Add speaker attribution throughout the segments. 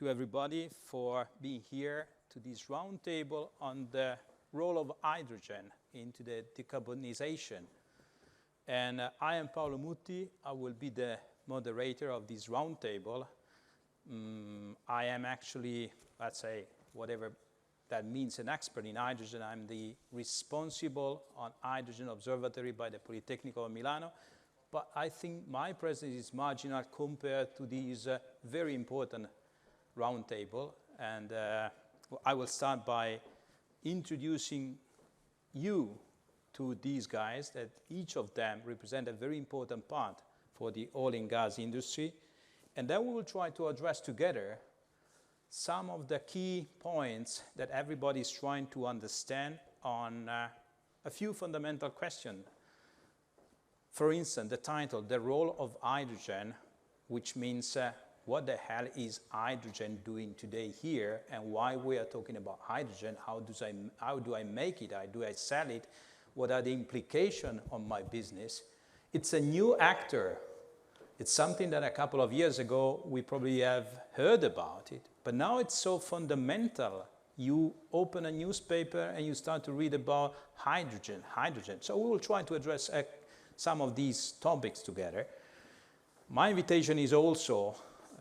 Speaker 1: you everybody for being here to this roundtable on the role of hydrogen into the decarbonization. And I am Paolo Mutti. I will be the moderator of this roundtable. I am actually, let's say, whatever that means, an expert in hydrogen. I'm the responsible on hydrogen observatory by the Politecnico of Milano. But I think my presence is marginal compared to this very important roundtable. And I will start by introducing you to these guys, that each of them represent a very important part for the oil and gas industry. And then we will try to address together some of the key points that everybody is trying to understand on a few fundamental questions. For instance, the title, The Role of Hydrogen, which means what the hell is hydrogen doing today here, and why we are talking about hydrogen, how do I make it, how do I sell it, what are the implications on my business. It's a new actor. It's something that a couple of years ago we probably have heard about it, but now it's so fundamental. You open a newspaper and you start to read about hydrogen. So we will try to address some of these topics together. My invitation is also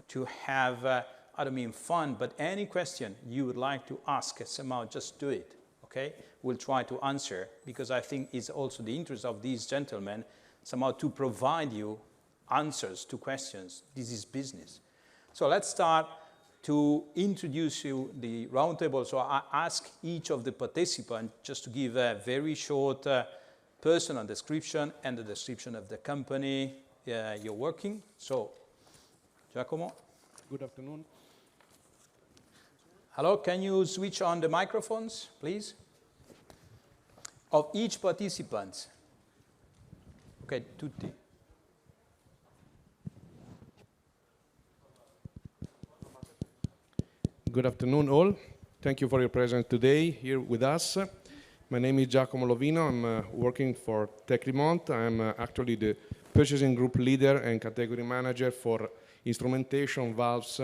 Speaker 1: to have, I don't mean fun, but any question you would like to ask, somehow just do it, okay? We'll try to answer, because I think it's also the interest of these gentlemen somehow to provide you answers to questions. This is business. So let's start to introduce you the roundtable. So I ask each of the participants just to give a very short personal description and the description of the company you're working. So, Giacomo.
Speaker 2: Good afternoon.
Speaker 1: Hello, can you switch on the microphones, please? Of each participant. Okay, tutti.
Speaker 2: Good afternoon, all. Thank you for your presence today here with us. My name is Giacomo Lovino. I'm working for Tecnimont. I'm actually the purchasing group leader and category manager for instrumentation, valves,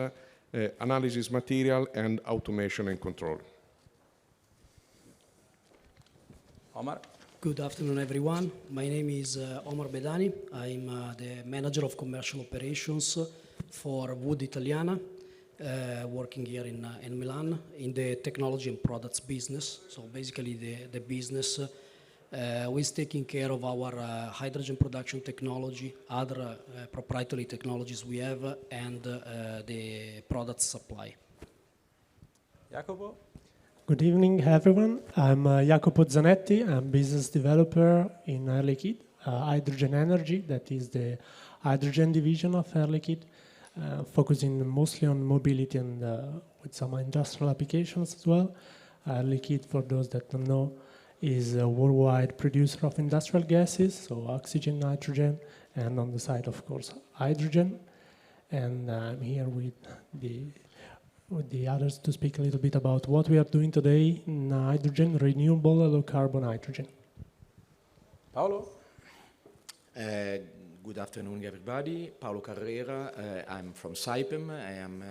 Speaker 2: analysis material, and automation and control.
Speaker 1: Omar.
Speaker 3: Good afternoon, everyone. My name is Omar Bedani. I'm the manager of commercial operations for Wood Italiana, working here in Milan in the technology and products business. So basically the business is taking care of our hydrogen production technology, other proprietary technologies we have, and the product supply.
Speaker 1: Jacopo?
Speaker 4: Good evening, everyone. I'm Jacopo Zanetti. I'm business developer in Air Liquide, Hydrogen Energy, that is the hydrogen division of Air Liquide. Focusing mostly on mobility and with some industrial applications as well. Air Liquide, for those that don't know, is a worldwide producer of industrial gases, so oxygen, nitrogen, and on the side, of course, hydrogen. And I'm here with the others to speak a little bit about what we are doing today in hydrogen, renewable low carbon hydrogen.
Speaker 1: Paolo?
Speaker 5: Good afternoon, everybody. Paolo Carrera. I'm from Saipem. I am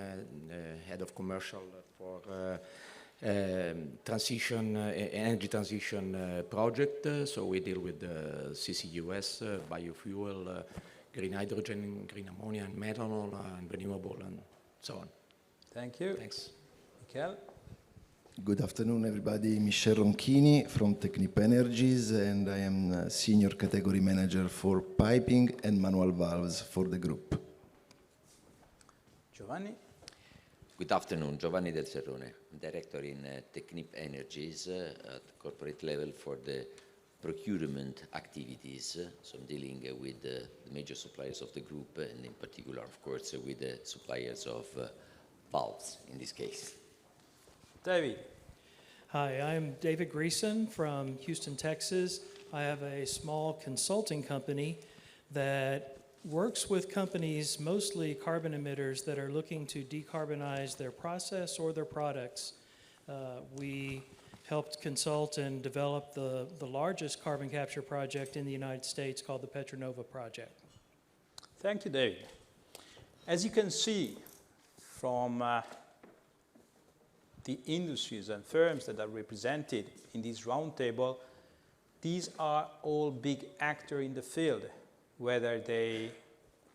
Speaker 5: head of commercial for energy transition project. So we deal with CCUS, biofuel, green hydrogen, green ammonia, and methanol, and renewable, and so on.
Speaker 1: Thank you.
Speaker 5: Thanks.
Speaker 1: Michele?
Speaker 6: Good afternoon, everybody. Michel Ronchini from Technip Energies, and I am Senior Category Manager for Piping and Manual Valves for the group.
Speaker 1: Giovanni?
Speaker 7: Good afternoon, Giovanni Del Serrone, Director in Technip Energies at corporate level for the procurement activities. So I'm dealing with the major suppliers of the group, and in particular, of course, with the suppliers of valves in this case.
Speaker 1: David.
Speaker 8: Hi, I'm David Greason from Houston, Texas. I have a small consulting company that works with companies, mostly carbon emitters, that are looking to decarbonize their process or their products. We helped consult and develop the largest carbon capture project in the United States called the Petronova Project.
Speaker 1: Thank you, David. As you can see from the industries and firms that are represented in this roundtable, these are all big actors in the field, whether they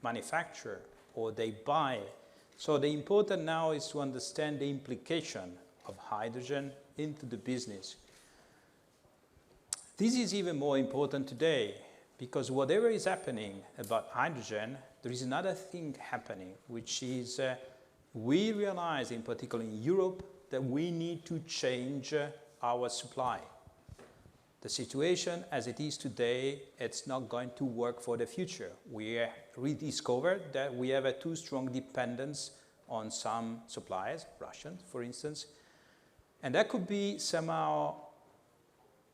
Speaker 1: manufacture or they buy. So the important now is to understand the implication of hydrogen into the business. This is even more important today, because whatever is happening about hydrogen, there is another thing happening, which is we realize, in particular in Europe, that we need to change our supply. The situation as it is today, it's not going to work for the future. We rediscovered that we have a too strong dependence on some suppliers, Russians, for instance, and that could be somehow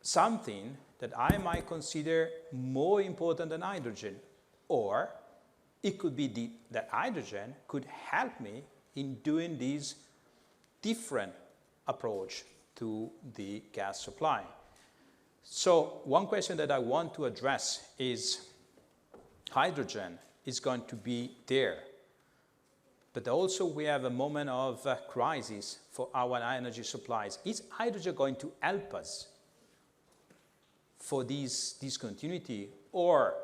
Speaker 1: something that I might consider more important than hydrogen, or it could be that hydrogen could help me in doing this different approach to the gas supply. So one question that I want to address is hydrogen is going to be there, but also we have a moment of crisis for our energy supplies. Is hydrogen going to help us for this discontinuity, or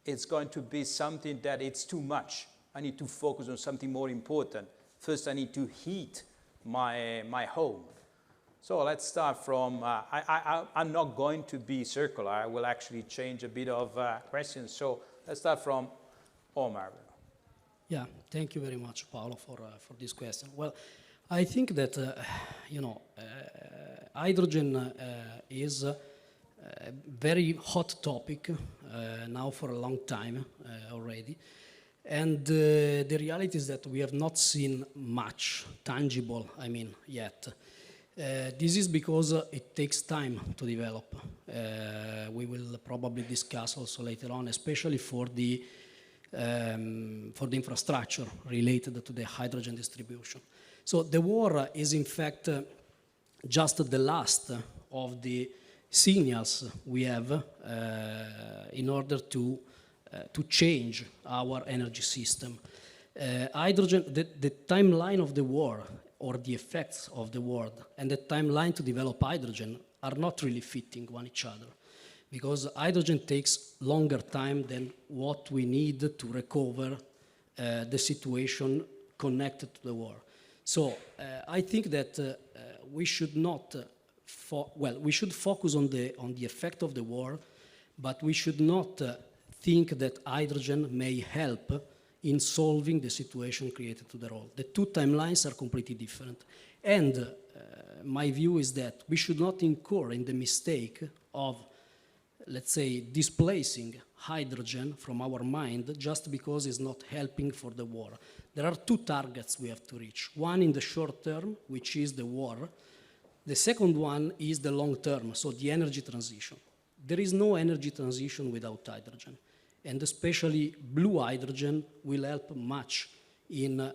Speaker 1: it's going to be something that it's too much? I need to focus on something more important. First, I need to heat my home. So let's start from, I'm not going to be circular. I will actually change a bit of questions. So let's start from Omar.
Speaker 3: Yeah, thank you very much, Paolo, for this question. Well, I think that, hydrogen is a very hot topic now for a long time already. And the reality is that we have not seen much tangible, yet. This is because it takes time to develop. We will probably discuss also later on, especially for the infrastructure related to the hydrogen distribution. So the war is in fact just the last of the signals we have in order to change our energy system. Hydrogen, the timeline of the war, or the effects of the war, and the timeline to develop hydrogen are not really fitting one each other, because hydrogen takes longer time than what we need to recover the situation connected to the war. So I think that we should not, we should focus on the effect of the war, but we should not think that hydrogen may help in solving the situation created to the war. The two timelines are completely different. And my view is that we should not incur in the mistake of, let's say, displacing hydrogen from our mind just because it's not helping for the war. There are two targets we have to reach. One in the short term, which is the war. The second one is the long term, so the energy transition. There is no energy transition without hydrogen. And especially blue hydrogen will help much in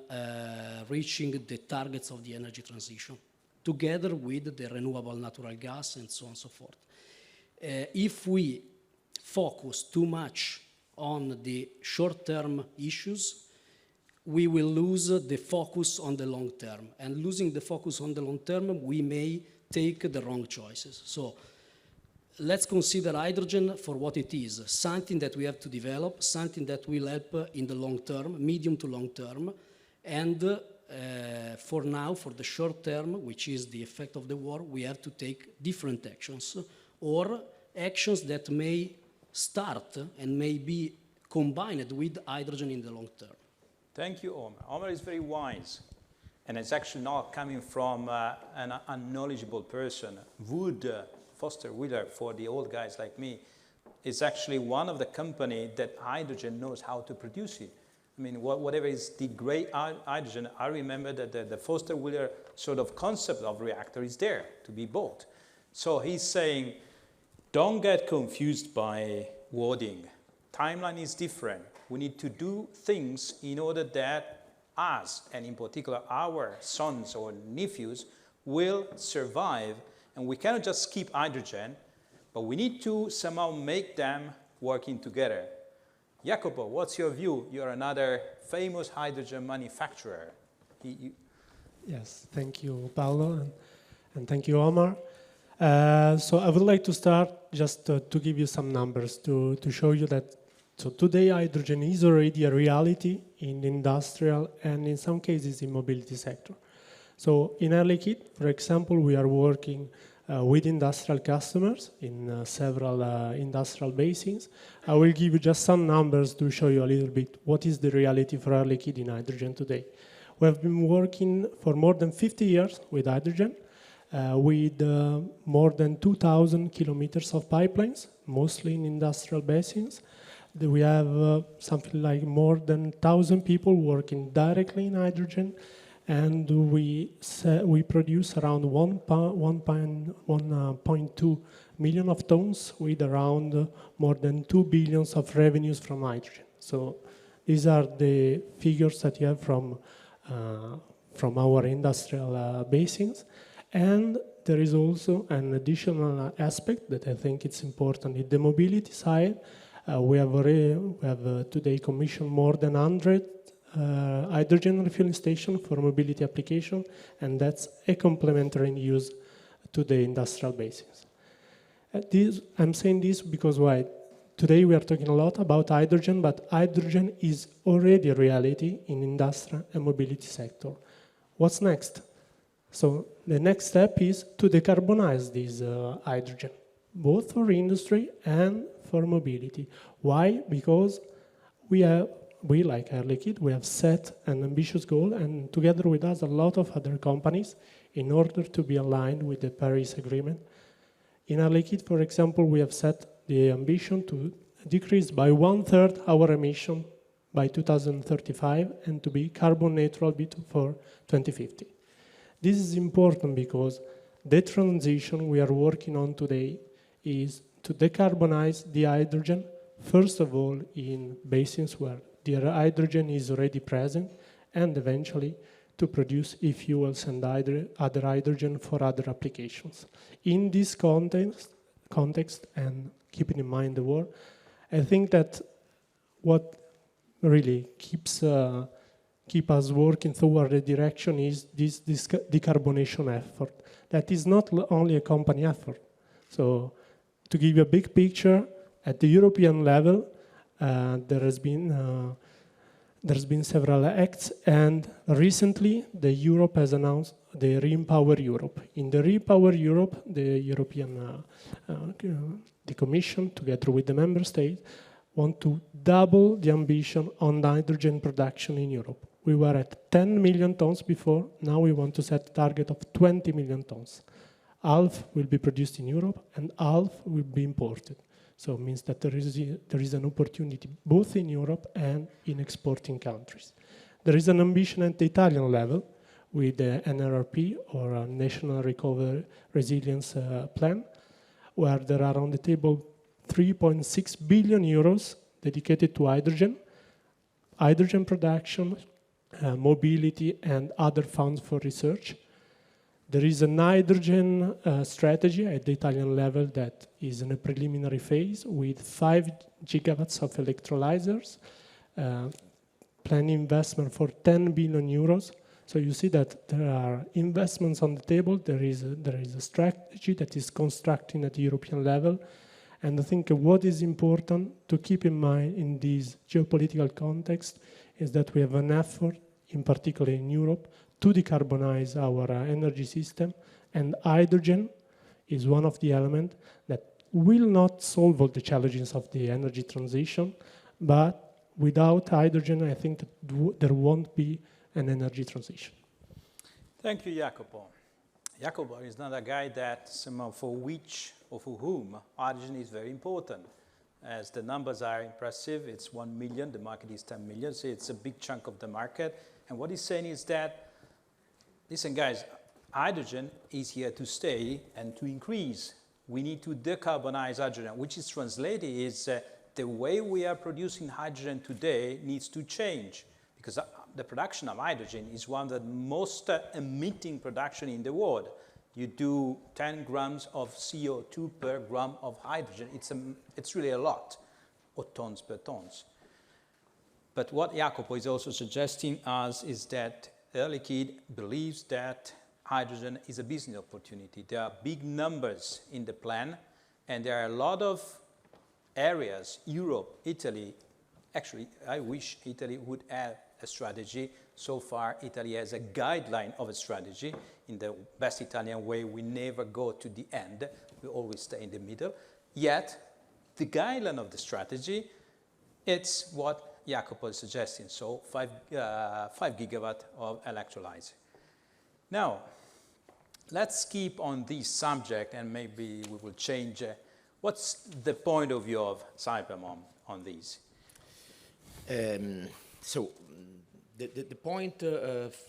Speaker 3: reaching the targets of the energy transition, together with the renewable natural gas and so on and so forth. If we focus too much on the short-term issues, we will lose the focus on the long term. And losing the focus on the long term, we may take the wrong choices. So let's consider hydrogen for what it is, something that we have to develop, something that will help in the long term, medium to long term, and for now, for the short term, which is the effect of the war, we have to take different actions, or actions that may start and may be combined with hydrogen in the long term.
Speaker 1: Thank you, Omar. Omar is very wise, and it's actually not coming from an unknowledgeable person. Wood Foster Wheeler, for the old guys like me, is actually one of the company that hydrogen knows how to produce it. I mean, whatever is the gray hydrogen, I remember that the Foster Wheeler sort of concept of reactor is there to be bought. So he's saying, don't get confused by wording. Timeline is different. We need to do things in order that us, and in particular our sons or nephews, will survive. And we cannot just skip hydrogen, but we need to somehow make them working together. Jacopo, what's your view? You're another famous hydrogen manufacturer.
Speaker 4: Yes, thank you, Paolo, and thank you, Omar. So I would like to start just to give you some numbers to show you that so today hydrogen is already a reality in the industrial and in some cases in mobility sector. So in Air Liquide, for example, we are working with industrial customers in several industrial basins. I will give you just some numbers to show you a little bit what is the reality for Air Liquide in hydrogen today. We have been working for more than 50 years with hydrogen, with more than 2,000 kilometers of pipelines, mostly in industrial basins. We have something like more than 1,000 people working directly in hydrogen, and we produce around 1.2 million of tons with around more than 2 billion of revenues from hydrogen. So these are the figures that you have from our industrial basins. And there is also an additional aspect that I think it's important. In the mobility side, we have today commissioned more than 100 hydrogen refueling stations for mobility application, and that's a complementary use to the industrial basins. I'm saying this because why? Today we are talking a lot about hydrogen, but hydrogen is already a reality in industrial and mobility sector. What's next? So the next step is to decarbonize this hydrogen, both for industry and for mobility. Why? Because we, like Air Liquide, we have set an ambitious goal, and together with us, a lot of other companies, in order to be aligned with the Paris Agreement. In Air Liquide, for example, we have set the ambition to decrease by 1/3 our emission by 2035 and to be carbon neutral for 2050. This is important because the transition we are working on today is to decarbonize the hydrogen, first of all, in basins where the hydrogen is already present, and eventually to produce e-fuels and other hydrogen for other applications. In this context, and keeping in mind the war, I think that what really keep us working toward the direction is this decarbonation effort. That is not only a company effort. So to give you a big picture, at the European level, there's been several acts, and recently Europe has announced the Repower Europe. In the Repower Europe, the Commission, together with the member states, want to double the ambition on hydrogen production in Europe. We were at 10 million tons before, now we want to set a target of 20 million tons. Half will be produced in Europe and half will be imported. So it means that there is an opportunity both in Europe and in exporting countries. There is an ambition at the Italian level with the NRRP, or a National Recovery Resilience Plan, where there are on the table 3.6 billion euros dedicated to hydrogen production, mobility, and other funds for research. There is a hydrogen strategy at the Italian level that is in a preliminary phase with 5 gigawatts of electrolyzers, planned investment for 10 billion euros. So you see that there are investments on the table. There is a strategy that is constructing at the European level. And I think what is important to keep in mind in this geopolitical context is that we have an effort, in particular in Europe, to decarbonize our energy system, and hydrogen is one of the elements that will not solve all the challenges of the energy transition, but without hydrogen, I think that there won't be an energy transition.
Speaker 1: Thank you, Jacopo. Jacopo is not a guy that somehow for which or for whom hydrogen is very important. As the numbers are impressive, it's 1 million, the market is 10 million, so it's a big chunk of the market. And what he's saying is that, listen guys, hydrogen is here to stay and to increase. We need to decarbonize hydrogen, which is translated is the way we are producing hydrogen today needs to change, because the production of hydrogen is one of the most emitting production in the world. You do 10 grams of CO2 per gram of hydrogen. It's really a lot, or tons per tons. But what Jacopo is also suggesting us is that Air Liquide believes that hydrogen is a business opportunity. There are big numbers in the plan, and there are a lot of areas, Europe, Italy. Actually, I wish Italy would have a strategy. So far, Italy has a guideline of a strategy. In the best Italian way, we never go to the end. We always stay in the middle. Yet, the guideline of the strategy, it's what Jacopo is suggesting, so 5 gigawatt of electrolyzer. Now, let's keep on this subject, and maybe we will change. What's the point of view of Saipem on these?
Speaker 5: So the point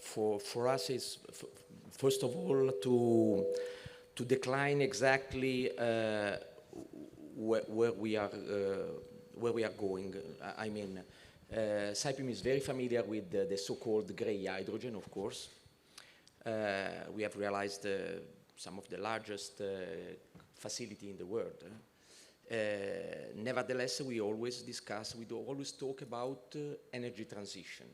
Speaker 5: for us is, first of all, to decline exactly where we are going. I mean, Saipem is very familiar with the so-called gray hydrogen, of course. We have realized some of the largest facility in the world. Nevertheless, we always talk about energy transition.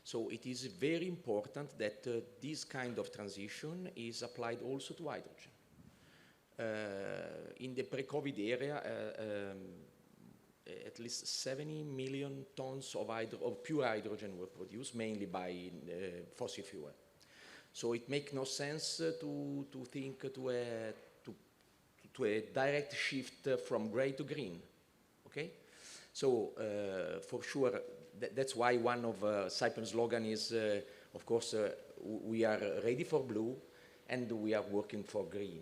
Speaker 5: So it is very important that this kind of transition is applied also to hydrogen. In the pre-COVID era, at least 70 million tons of pure hydrogen were produced, mainly by fossil fuel. So it makes no sense to think to a direct shift from gray to green, okay? So for sure, that's why one of Saipem's slogan is, of course, we are ready for blue and we are working for green.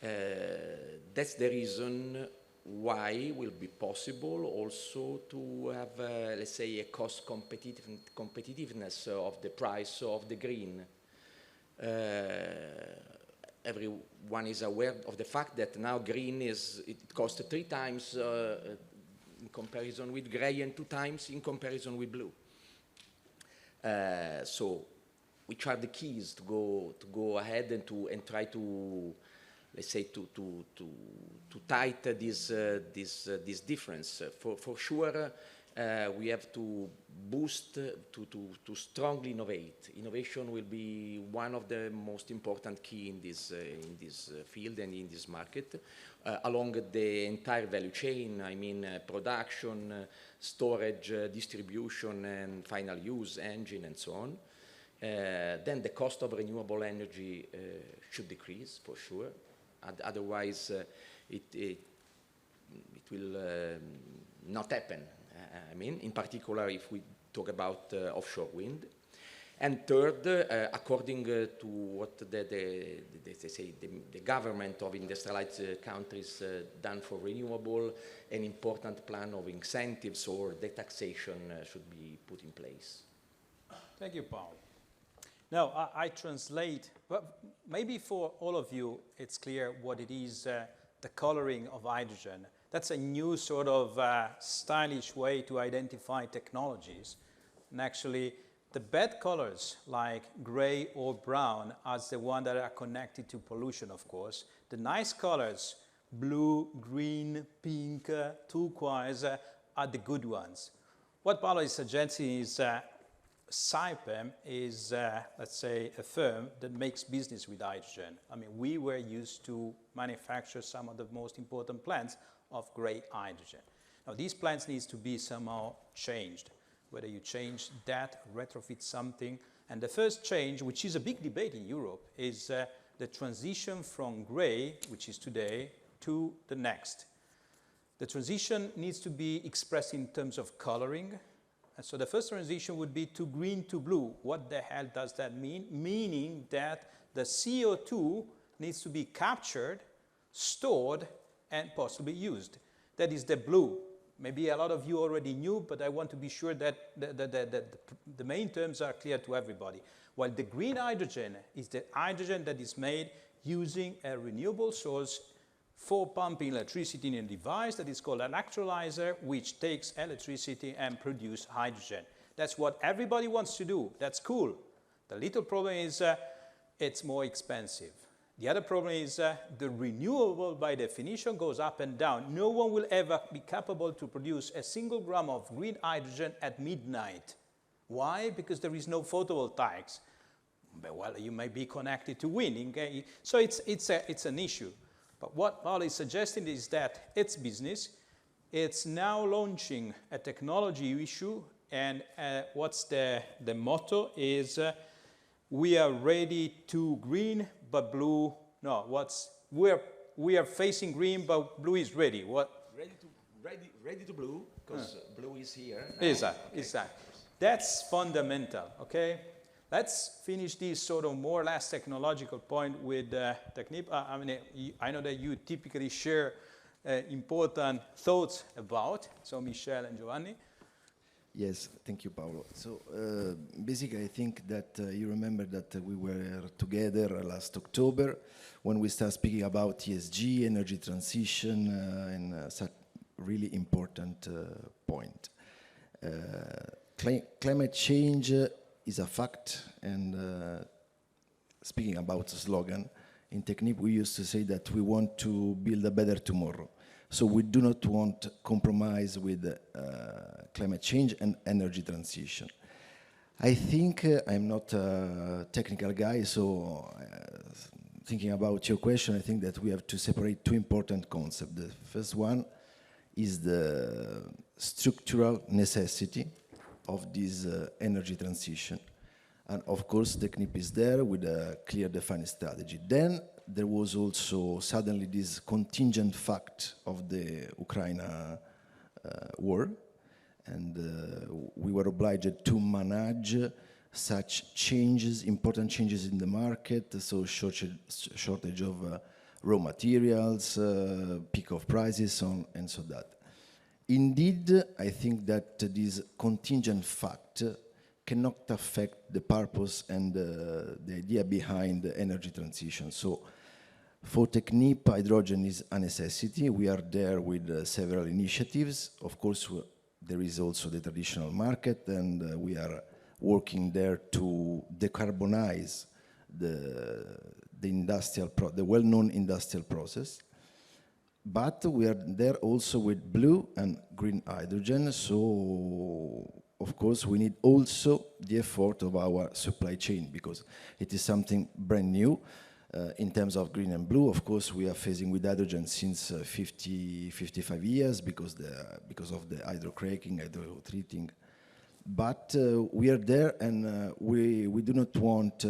Speaker 5: That's the reason why it will be possible also to have, let's say, a cost competitiveness of the price of the green. Everyone is aware of the fact that now green it costs 3 times in comparison with gray and 2 times in comparison with blue. So which are the keys to go ahead and try to, let's say, to tighten this difference. For sure, we have to boost, to strongly innovate. Innovation will be one of the most important key in this field and in this market, along the entire value chain. I mean, production, storage, distribution, and final use, engine, and so on. Then the cost of renewable energy should decrease, for sure. Otherwise, it will not happen. I mean, in particular, if we talk about offshore wind. And third, according to what the government of industrialized countries done for renewable, an important plan of incentives or taxation should be put in place.
Speaker 1: Thank you, Paolo. Now, I translate, but maybe for all of you, it's clear what it is, the coloring of hydrogen. That's a new sort of stylish way to identify technologies. And actually, the bad colors like gray or brown are the ones that are connected to pollution, of course. The nice colors, blue, green, pink, turquoise, are the good ones. What Paolo is suggesting is Saipem is, let's say, a firm that makes business with hydrogen. I mean, we were used to manufacture some of the most important plants of gray hydrogen. Now, these plants need to be somehow changed, whether you change that, retrofit something. And the first change, which is a big debate in Europe, is the transition from gray, which is today, to the next. The transition needs to be expressed in terms of coloring. And so the first transition would be to green to blue. What the hell does that mean? Meaning that the CO2 needs to be captured, stored, and possibly used. That is the blue. Maybe a lot of you already knew, but I want to be sure that the main terms are clear to everybody. While the green hydrogen is the hydrogen that is made using a renewable source for pumping electricity in a device that is called an electrolyzer, which takes electricity and produces hydrogen. That's what everybody wants to do. That's cool. The little problem is it's more expensive. The other problem is the renewable, by definition, goes up and down. No one will ever be capable to produce a single gram of green hydrogen at midnight. Why? Because there is no photovoltaics. But, well, you may be connected to wind. Okay? So it's an issue. But what Paolo is suggesting is that it's business. It's now launching a technology issue, and what's the motto is we are ready to green, but blue, no, we are facing green, but blue is ready. What?
Speaker 5: Ready to blue, because blue is here.
Speaker 1: Exactly, exactly. That's fundamental, okay? Let's finish this sort of more or less technological point with Technip. I mean, I know that you typically share important thoughts about, so Michel and Giovanni.
Speaker 6: Yes, thank you, Paolo. So basically, I think that you remember that we were together last October when we started speaking about ESG, energy transition, and such really important point. Climate change is a fact, and speaking about the slogan, in Technip we used to say that we want to build a better tomorrow. So we do not want to compromise with climate change and energy transition. I think I'm not a technical guy, so thinking about your question, I think that we have to separate two important concepts. The first one is the structural necessity of this energy transition. And of course, Technip is there with a clear defined strategy. Then there was also suddenly this contingent fact of the Ukraine war. And we were obliged to manage such changes, important changes in the market, so shortage of raw materials, peak of prices, and so that. Indeed, I think that this contingent fact cannot affect the purpose and the idea behind the energy transition. So for Technip, hydrogen is a necessity. We are there with several initiatives. Of course, there is also the traditional market, and we are working there to decarbonize the well-known industrial process. But we are there also with blue and green hydrogen, so of course we need also the effort of our supply chain, because it is something brand new. In terms of green and blue, of course, we are facing with hydrogen since 55 years because of the hydrocracking, hydrotreating. But we are there, and we do not want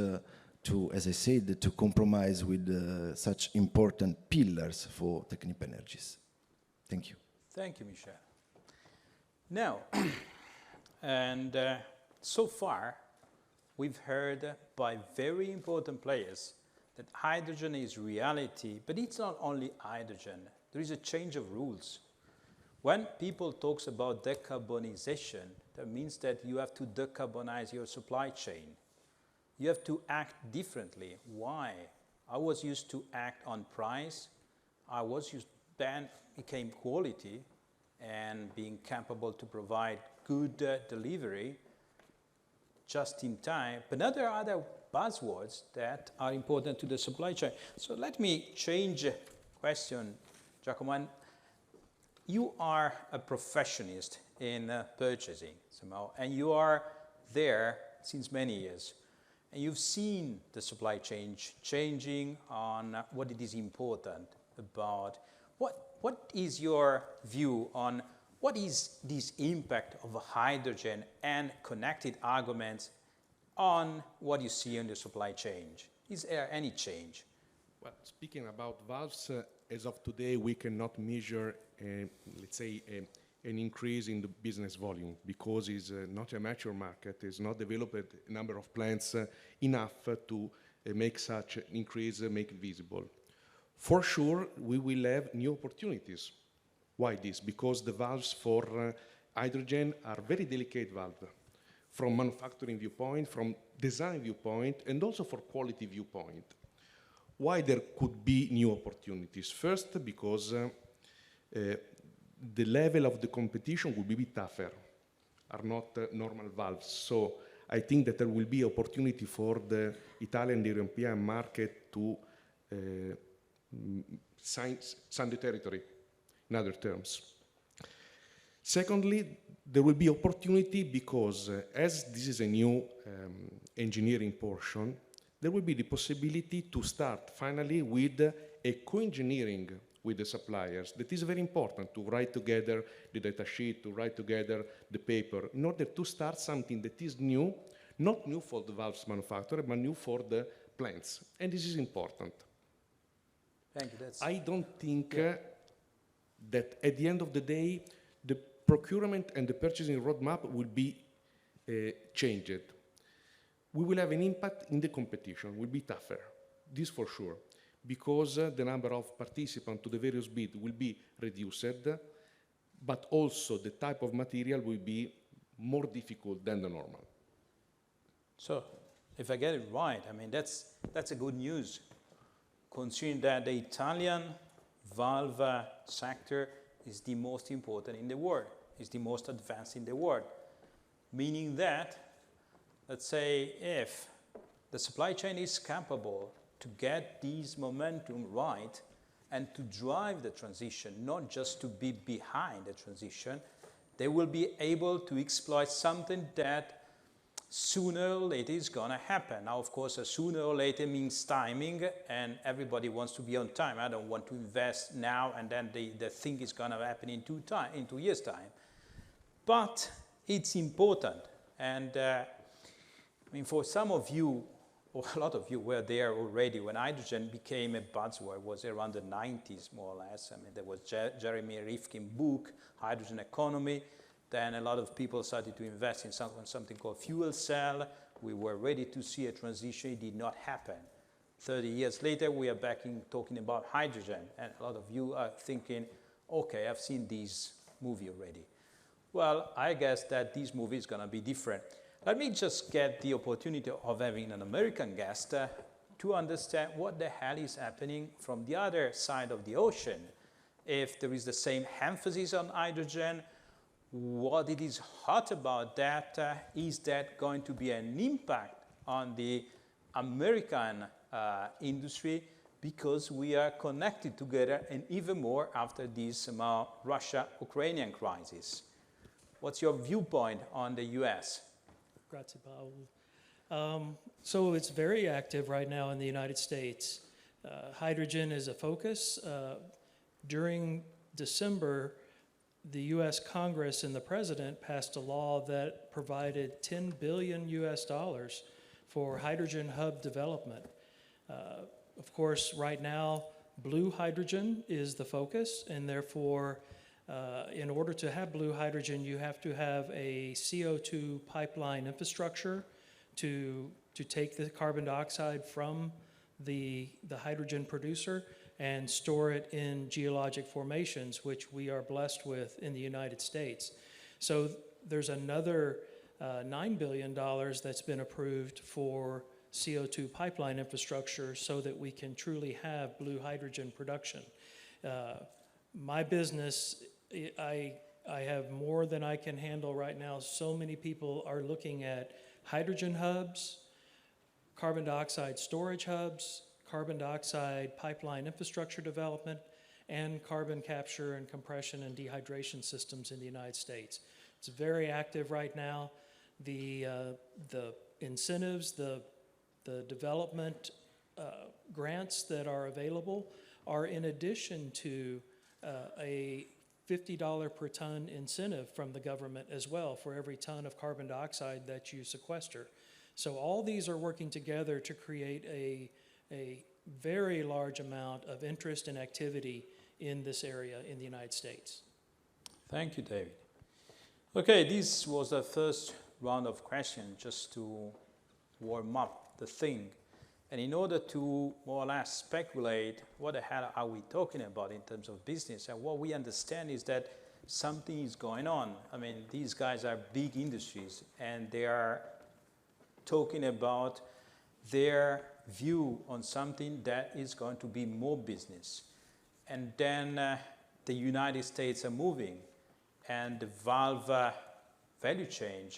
Speaker 6: to, as I said, to compromise with such important pillars for Technip Energies. Thank you.
Speaker 1: Thank you, Michel. Now, and so far, we've heard by very important players that hydrogen is reality, but it's not only hydrogen. There is a change of rules. When people talk about decarbonization, that means that you have to decarbonize your supply chain. You have to act differently. Why? I was used to act on price. Then became quality and being capable to provide good delivery just in time. But there are other buzzwords that are important to the supply chain. So let me change question, Giacomo. You are a professionist in purchasing somehow, and you are there since many years. And you've seen the supply chain changing on what it is important about. What is your view on what is this impact of hydrogen and connected arguments on what you see in the supply chain? Is there any change?
Speaker 2: Well, speaking about valves, as of today, we cannot measure, let's say, an increase in the business volume because it's not a mature market. It's not developed a number of plants enough to make such an increase, make it visible. For sure, we will have new opportunities. Why this? Because the valves for hydrogen are very delicate valves from manufacturing viewpoint, from design viewpoint, and also for quality viewpoint. Why there could be new opportunities? First, because the level of the competition will be a bit tougher, are not normal valves. So I think that there will be opportunity for the Italian and European market to sign the territory, in other terms. Secondly, there will be opportunity because as this is a new engineering portion, there will be the possibility to start finally with a co-engineering with the suppliers. That is very important, to write together the data sheet, to write together the paper, in order to start something that is new, not new for the valves manufacturer, but new for the plants. And this is important.
Speaker 1: Thank you.
Speaker 2: I don't think that at the end of the day, the procurement and the purchasing roadmap will be changed. We will have an impact in the competition, will be tougher, this for sure, because the number of participants to the various bids will be reduced, but also the type of material will be more difficult than the normal.
Speaker 1: So, if I get it right, I mean, that's a good news, considering that the Italian valve sector is the most important in the world, is the most advanced in the world, meaning that, let's say, if the supply chain is capable to get this momentum right and to drive the transition, not just to be behind the transition, they will be able to exploit something that sooner or later is going to happen. Now, of course, sooner or later means timing, and everybody wants to be on time. I don't want to invest now and then the thing is going to happen in 2 years' time. But it's important. And I mean, for some of you, or a lot of you were there already when hydrogen became a buzzword. It was around the 90s, more or less. I mean, there was Jeremy Rifkin's book, Hydrogen Economy. Then a lot of people started to invest in something called fuel cell. We were ready to see a transition. It did not happen. 30 years later, we are back in talking about hydrogen. And a lot of you are thinking, okay, I've seen this movie already. Well, I guess that this movie is going to be different. Let me just get the opportunity of having an American guest to understand what the hell is happening from the other side of the ocean. If there is the same emphasis on hydrogen, what it is hot about that, is that going to be an impact on the American industry, because we are connected together, and even more after this Russia-Ukrainian crisis. What's your viewpoint on the US?
Speaker 8: Grazie, Paolo. So it's very active right now in the United States. Hydrogen is a focus. During December, the US Congress and the President passed a law that provided $10 billion for hydrogen hub development. Of course, right now, blue hydrogen is the focus, and therefore, in order to have blue hydrogen, you have to have a CO2 pipeline infrastructure to take the carbon dioxide from the hydrogen producer and store it in geologic formations, which we are blessed with in the United States. So there's another $9 billion that's been approved for CO2 pipeline infrastructure so that we can truly have blue hydrogen production. My business, I have more than I can handle right now. So many people are looking at hydrogen hubs, carbon dioxide storage hubs, carbon dioxide pipeline infrastructure development, and carbon capture and compression and dehydration systems in the United States. It's very active right now. The incentives, the development grants that are available are in addition to a $50 per ton incentive from the government as well for every ton of carbon dioxide that you sequester. So all these are working together to create a very large amount of interest and activity in this area in the United States.
Speaker 1: Thank you, David. Okay, this was the first round of questions just to warm up the thing. And in order to more or less speculate what the hell are we talking about in terms of business, and what we understand is that something is going on. I mean, these guys are big industries, and they are talking about their view on something that is going to be more business. And then the United States are moving, and the valve value chain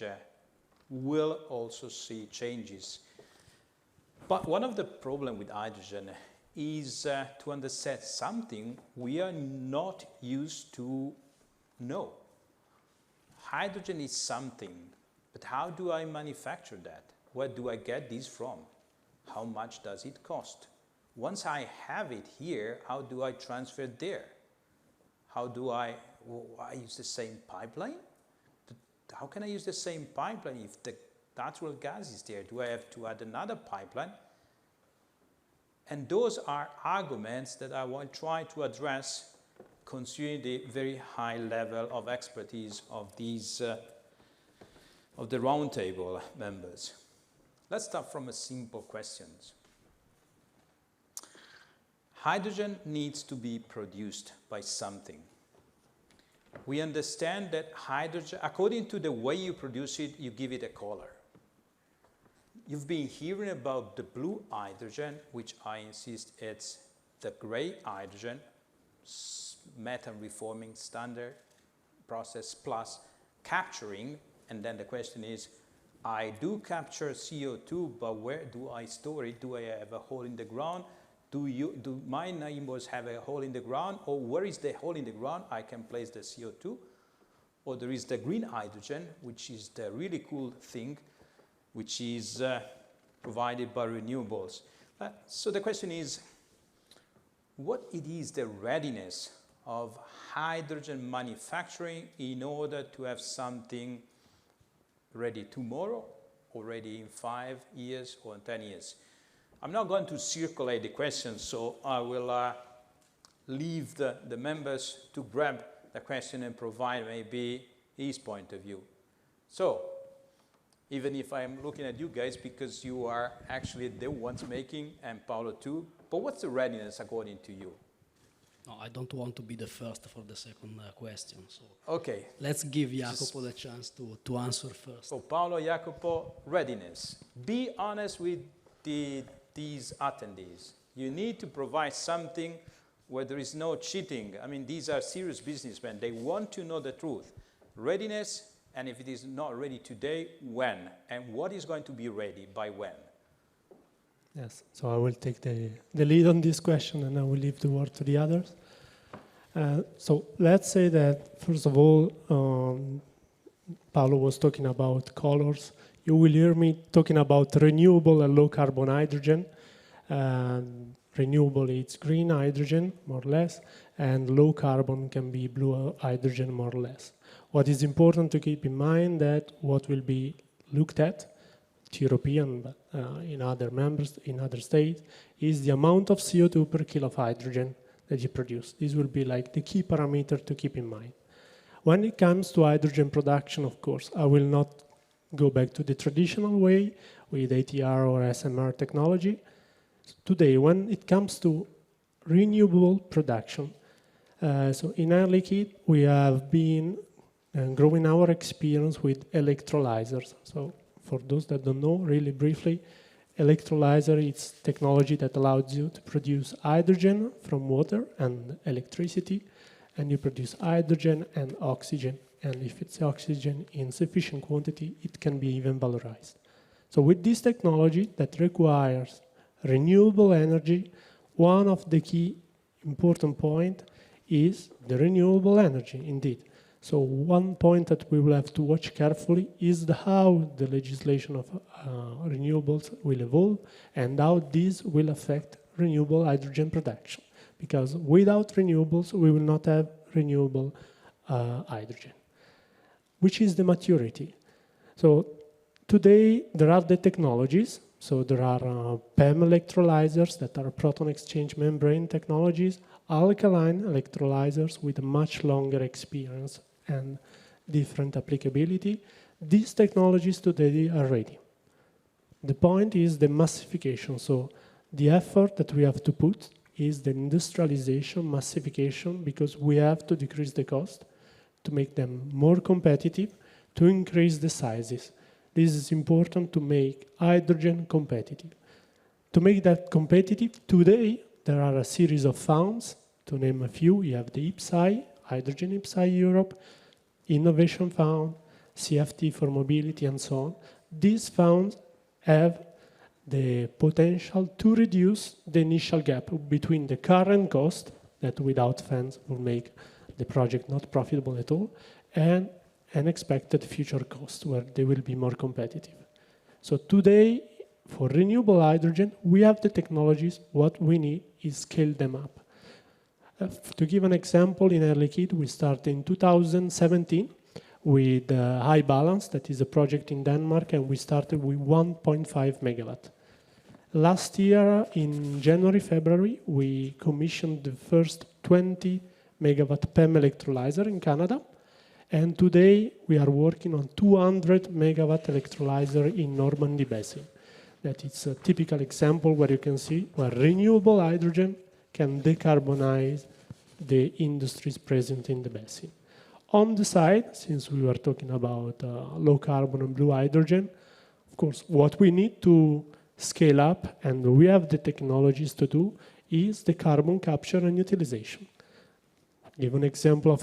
Speaker 1: will also see changes. But one of the problems with hydrogen is to understand something we are not used to know. hydrogen is something, but how do I manufacture that? Where do I get this from? How much does it cost? Once I have it here, how do I transfer it there? How do I use the same pipeline? How can I use the same pipeline if the natural gas is there? Do I have to add another pipeline? And those are arguments that I will try to address considering the very high level of expertise of these of the roundtable members. Let's start from a simple question. Hydrogen needs to be produced by something. We understand that hydrogen, according to the way you produce it, you give it a color. You've been hearing about the blue hydrogen, which I insist it's the gray hydrogen, methane reforming standard process plus capturing. And then the question is, I do capture CO2, but where do I store it? Do I have a hole in the ground? Do my neighbors have a hole in the ground? Or where is the hole in the ground I can place the CO2? Or there is the green hydrogen, which is the really cool thing, which is provided by renewables. So the question is, what it is the readiness of hydrogen manufacturing in order to have something ready tomorrow, or ready in 5 years or in 10 years? I'm not going to circulate the questions, so I will leave the members to grab the question and provide maybe his point of view. So, even if I'm looking at you guys because you are actually the ones making, and Paolo too, but what's the readiness according to you?
Speaker 3: No, I don't want to be the first for the second question. So
Speaker 1: okay.
Speaker 3: Let's give Jacopo the chance to answer first.
Speaker 1: So Paolo, Jacopo, readiness. Be honest with these attendees. You need to provide something where there is no cheating. I mean, these are serious businessmen. They want to know the truth. Readiness, and if it is not ready today, when? And what is going to be ready by when?
Speaker 4: Yes, so I will take the lead on this question and I will leave the word to the others. So let's say that, first of all, Paolo was talking about colors. You will hear me talking about renewable and low carbon hydrogen. Renewable is green hydrogen, more or less, and low carbon can be blue hydrogen, more or less. What is important to keep in mind that what will be looked at, European, but in other members, in other states, is the amount of CO2 per kilo of hydrogen that you produce. This will be like the key parameter to keep in mind. When it comes to hydrogen production, of course, I will not go back to the traditional way with ATR or SMR technology. Today, when it comes to renewable production, so in Air Liquide, we have been growing our experience with electrolyzers. So for those that don't know, really briefly, electrolyzer is technology that allows you to produce hydrogen from water and electricity, and you produce hydrogen and oxygen. And if it's oxygen in sufficient quantity, it can be even valorized. So with this technology that requires renewable energy, one of the key important points is the renewable energy, indeed. So one point that we will have to watch carefully is how the legislation of renewables will evolve and how this will affect renewable hydrogen production. Because without renewables, we will not have renewable hydrogen. Which is the maturity? So today, there are the technologies. So there are PEM electrolyzers that are proton exchange membrane technologies, alkaline electrolyzers with a much longer experience and different applicability. These technologies today are ready. The point is the massification. So the effort that we have to put is the industrialization, massification, because we have to decrease the cost to make them more competitive, to increase the sizes. This is important to make hydrogen competitive. To make that competitive, today there are a series of funds. To name a few, you have the IPSAI, Hydrogen IPSAI Europe, Innovation Fund, CFT for Mobility, and so on. These funds have the potential to reduce the initial gap between the current cost, that without funds will make the project not profitable at all, and and expected future costs where they will be more competitive. So today, for renewable hydrogen, we have the technologies. What we need is scale them up. To give an example, in Air Liquide, we started in 2017 with High Balance, that is a project in Denmark, and we started with 1.5 megawatt. Last year, in January, February, we commissioned the first 20 megawatt PEM electrolyzer in Canada. And today, we are working on 200 megawatt electrolyzer in Normandy Basin. That is a typical example where you can see where renewable hydrogen can decarbonize the industries present in the basin. On the side, since we were talking about low carbon and blue hydrogen, of course, what we need to scale up, and we have the technologies to do, is the carbon capture and utilization. Give an example of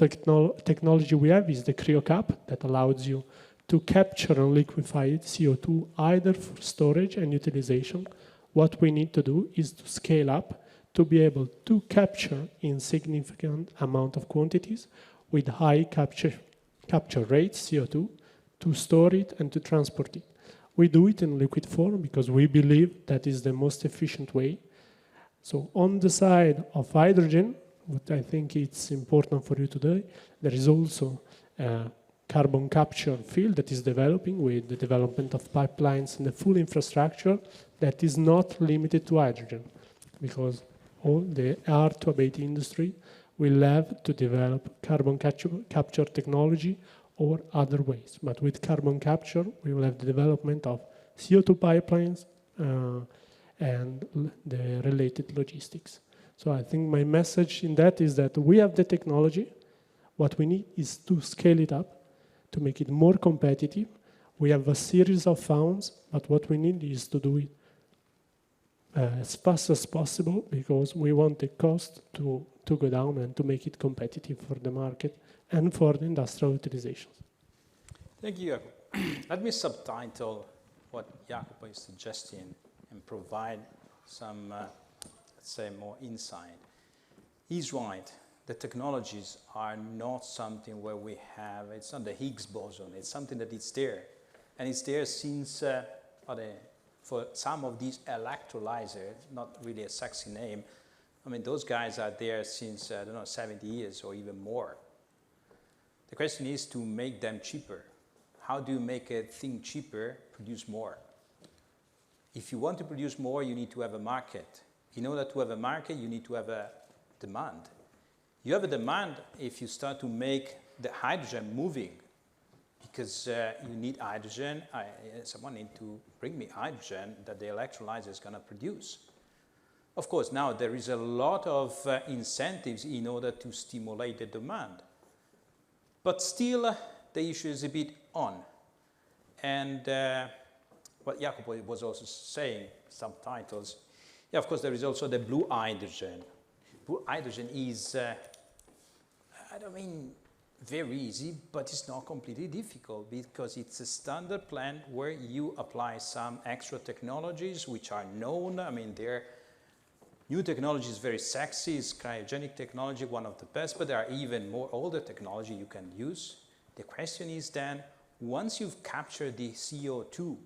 Speaker 4: technology we have is the CryoCap that allows you to capture and liquefy CO2 either for storage and utilization. What we need to do is to scale up to be able to capture in significant amount of quantities with high capture rates, CO2, to store it and to transport it. We do it in liquid form because we believe that is the most efficient way. So on the side of hydrogen, what I think it's important for you today, there is also a carbon capture field that is developing with the development of pipelines and the full infrastructure that is not limited to hydrogen, because all the hard-to-abate industry will have to develop carbon capture technology or other ways. But with carbon capture, we will have the development of CO2 pipelines and the related logistics. So I think my message in that is that we have the technology. What we need is to scale it up, to make it more competitive. We have a series of funds, but what we need is to do it as fast as possible because we want the cost to go down and to make it competitive for the market and for the industrial utilization.
Speaker 1: Thank you, Jacopo. Let me subtitle what Jacopo is suggesting and provide some, let's say, more insight. He's right. The technologies are not something where we have, it's not the Higgs boson, it's something that is there. And it's there since, for some of these electrolyzers, not really a sexy name, I mean, those guys are there since, 70 years or even more. The question is to make them cheaper. How do you make a thing cheaper, produce more? If you want to produce more, you need to have a market. In order to have a market, you need to have a demand. You have a demand if you start to make the hydrogen moving, because you need hydrogen. Someone needs to bring me hydrogen that the electrolyzer is going to produce. Of course, now there is a lot of incentives in order to stimulate the demand. But still, the issue is a bit on. And what Jacopo was also saying, subtitles, yeah, of course, there is also the blue hydrogen. Blue hydrogen is, very easy, but it's not completely difficult because it's a standard plant where you apply some extra technologies which are known. I mean, new technology is very sexy, it's cryogenic technology, one of the best, but there are even more older technology you can use. The question is then, once you've captured the CO2,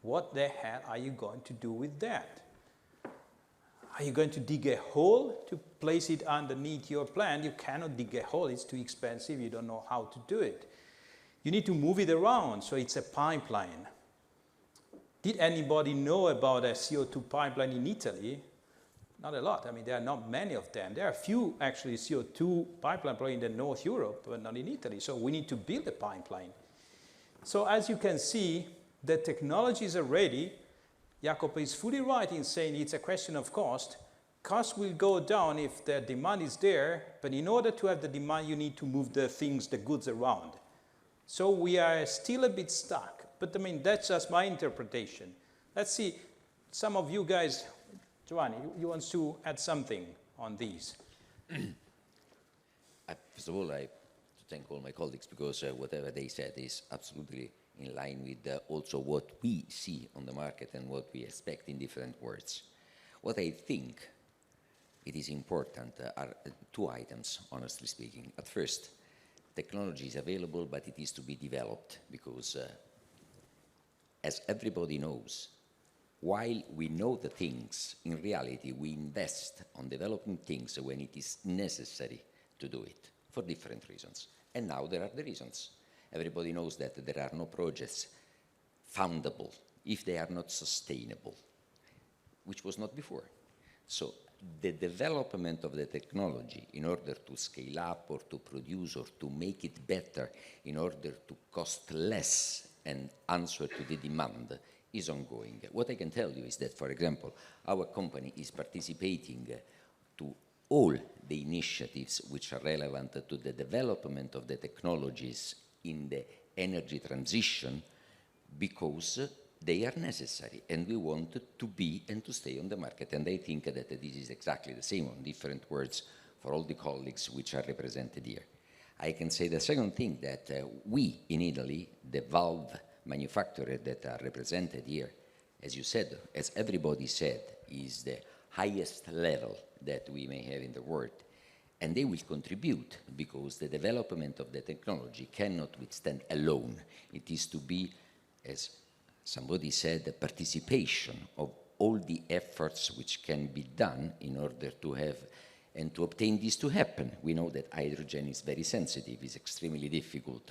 Speaker 1: what the hell are you going to do with that? Are you going to dig a hole to place it underneath your plant? You cannot dig a hole, it's too expensive, you don't know how to do it. You need to move it around, so it's a pipeline. Did anybody know about a CO2 pipeline in Italy? Not a lot. I mean, there are not many of them. There are a few, actually, CO2 pipeline probably in the North Europe, but not in Italy. So we need to build a pipeline. So as you can see, the technologies are ready. Jacopo is fully right in saying it's a question of cost. Cost will go down if the demand is there, but in order to have the demand, you need to move the things, the goods around. So we are still a bit stuck. But I mean, that's just my interpretation. Let's see, some of you guys, Giovanni, you want to add something on these?
Speaker 7: First of all, I to thank all my colleagues because whatever they said is absolutely in line with also what we see on the market and what we expect in different words. What I think it is important are two items, honestly speaking. At first, technology is available, but it is to be developed because, as everybody knows, while we know the things, in reality, we invest on developing things when it is necessary to do it for different reasons. And now there are the reasons. Everybody knows that there are no projects foundable if they are not sustainable, which was not before. So the development of the technology in order to scale up or to produce or to make it better in order to cost less and answer to the demand is ongoing. What I can tell you is that, for example, our company is participating to all the initiatives which are relevant to the development of the technologies in the energy transition because they are necessary and we want to be and to stay on the market. And I think that this is exactly the same on different words for all the colleagues which are represented here. I can say the second thing that we in Italy, the valve manufacturers that are represented here, as you said, as everybody said, is the highest level that we may have in the world. And they will contribute because the development of the technology cannot withstand alone. It is to be, as somebody said, the participation of all the efforts which can be done in order to have and to obtain this to happen. We know that hydrogen is very sensitive, it's extremely difficult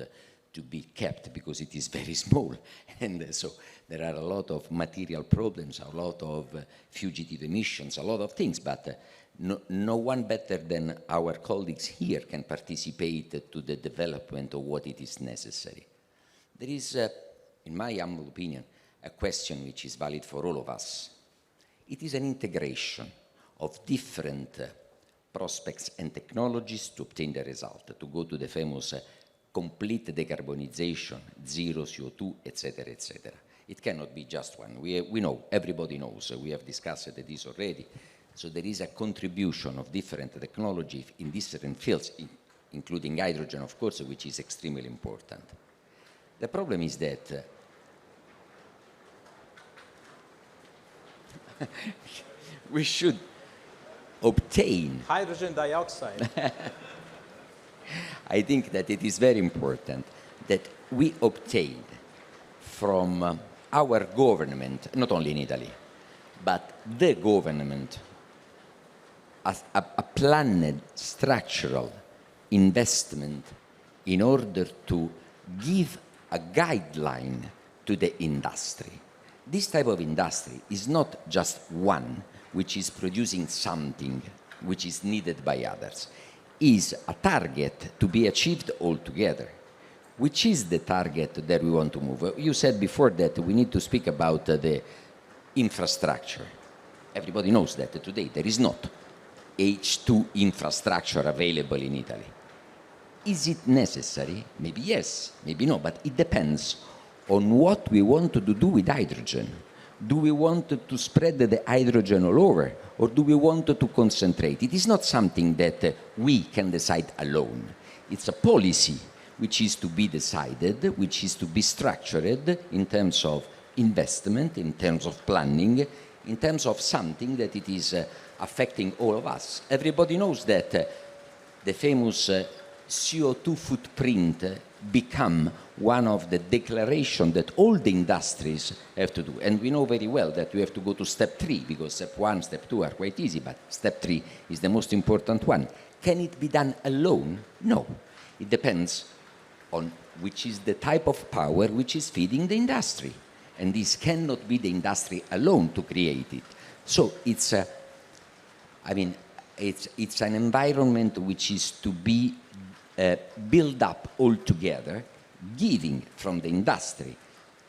Speaker 7: to be kept because it is very small. And so there are a lot of material problems, a lot of fugitive emissions, a lot of things, but no one better than our colleagues here can participate to the development of what it is necessary. There is, in my humble opinion, a question which is valid for all of us. It is an integration of different prospects and technologies to obtain the result, to go to the famous complete decarbonization, zero CO2, etc., etc. It cannot be just one. We know, everybody knows, we have discussed this already. So there is a contribution of different technology in different fields, including hydrogen, of course, which is extremely important. The problem is that we should obtain
Speaker 1: hydrogen dioxide.
Speaker 7: I think that it is very important that we obtain from our government, not only in Italy, but the government, a planned structural investment in order to give a guideline to the industry. This type of industry is not just one which is producing something which is needed by others. Is a target to be achieved altogether. Which is the target that we want to move? You said before that we need to speak about the infrastructure. Everybody knows that today there is not H2 infrastructure available in Italy. Is it necessary? Maybe yes, maybe no, but it depends on what we want to do with hydrogen. Do we want to spread the hydrogen all over, or do we want to concentrate? It is not something that we can decide alone. It's a policy which is to be decided, which is to be structured in terms of investment, in terms of planning, in terms of something that it is affecting all of us. Everybody knows that the famous CO2 footprint become one of the declarations that all the industries have to do. And we know very well that we have to go to step 3, because step 1, step 2 are quite easy, but step 3 is the most important one. Can it be done alone? No. It depends on which is the type of power which is feeding the industry. And this cannot be the industry alone to create it. So it's it's an environment which is to be build up all together, giving from the industry,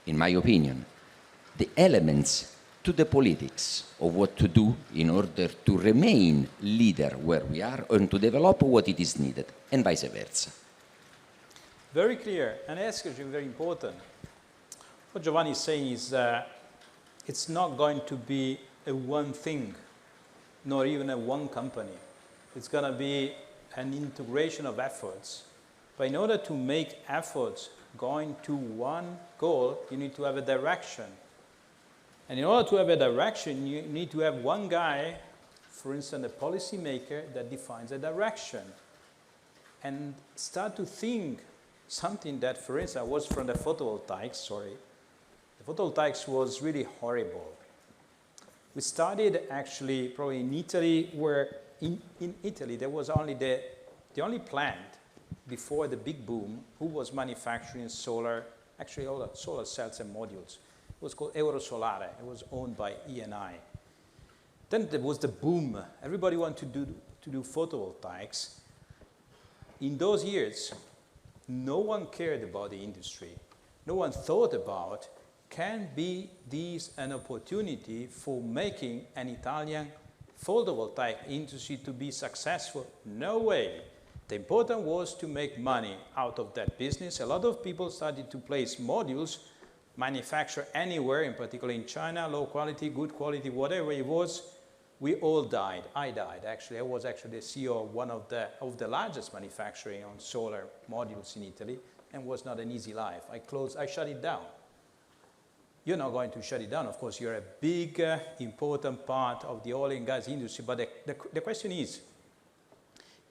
Speaker 7: in my opinion, the elements to the politics of what to do in order to remain leader where we are and to develop what it is needed, and vice versa.
Speaker 1: Very clear, and actually very important. What Giovanni is saying is it's not going to be a one thing, nor even a one company. It's going to be an integration of efforts. But in order to make efforts going to one goal, you need to have a direction. And in order to have a direction, you need to have one guy, for instance, a policy maker, that defines a direction. and start to think something that, for instance, was from the photovoltaics, sorry. The photovoltaics was really horrible. We started actually probably in Italy, where in Italy there was only the only plant before the big boom who was manufacturing solar, actually all the solar cells and modules. It was called Eurosolare. It was owned by Eni. Then there was the boom. Everybody wanted to do photovoltaics. In those years, no one cared about the industry. No one thought about, can be this an opportunity for making an Italian photovoltaic industry to be successful? No way. The important was to make money out of that business. A lot of people started to place modules, manufacture anywhere, in particular in China, low quality, good quality, whatever it was. We all died. I died, actually. I was actually the CEO of one of the largest manufacturing on solar modules in Italy, and was not an easy life. I shut it down. You're not going to shut it down. Of course, you're a big, important part of the oil and gas industry. But the question is,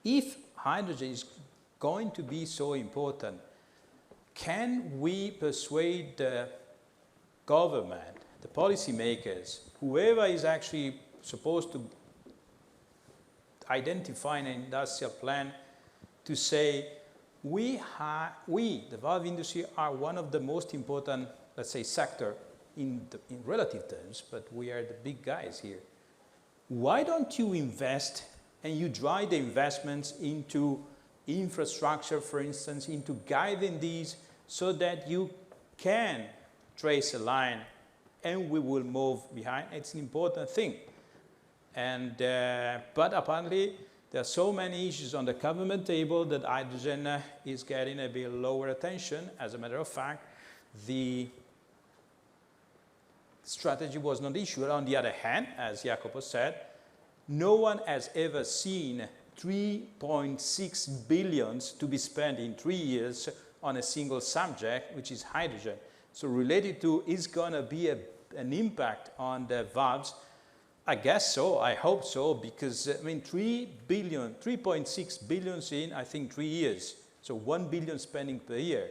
Speaker 1: if hydrogen is going to be so important, can we persuade the government, the policymakers, whoever is actually supposed to identify an industrial plan, to say, we, the valve industry, are one of the most important, let's say, sector in relative terms, but we are the big guys here. Why don't you invest and you drive the investments into infrastructure, for instance, into guiding these so that you can trace a line and we will move behind? It's an important thing. And, but apparently, there are so many issues on the government table that hydrogen is getting a bit lower attention. As a matter of fact, the strategy was not issued. On the other hand, as Jacopo said, no one has ever seen 3.6 billion to be spent in 3 years on a single subject, which is hydrogen. So related to, is going to be an impact on the valves? I guess so, I hope so, because I mean 3.6 billion in, I think, 3 years. So 1 billion spending per year.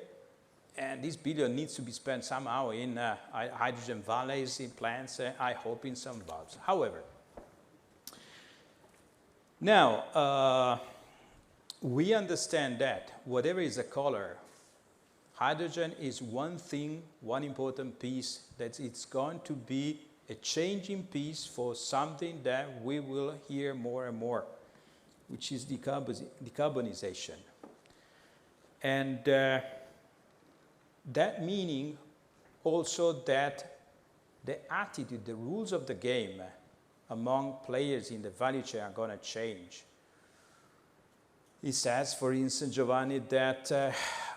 Speaker 1: And this billion needs to be spent somehow in hydrogen valleys, in plants, I hope in some valves. However, now, we understand that whatever is the color, hydrogen is one thing, one important piece, that it's going to be a changing piece for something that we will hear more and more, which is decarbonization. And that meaning also that the attitude, the rules of the game among players in the value chain are going to change. He says, for instance, Giovanni, that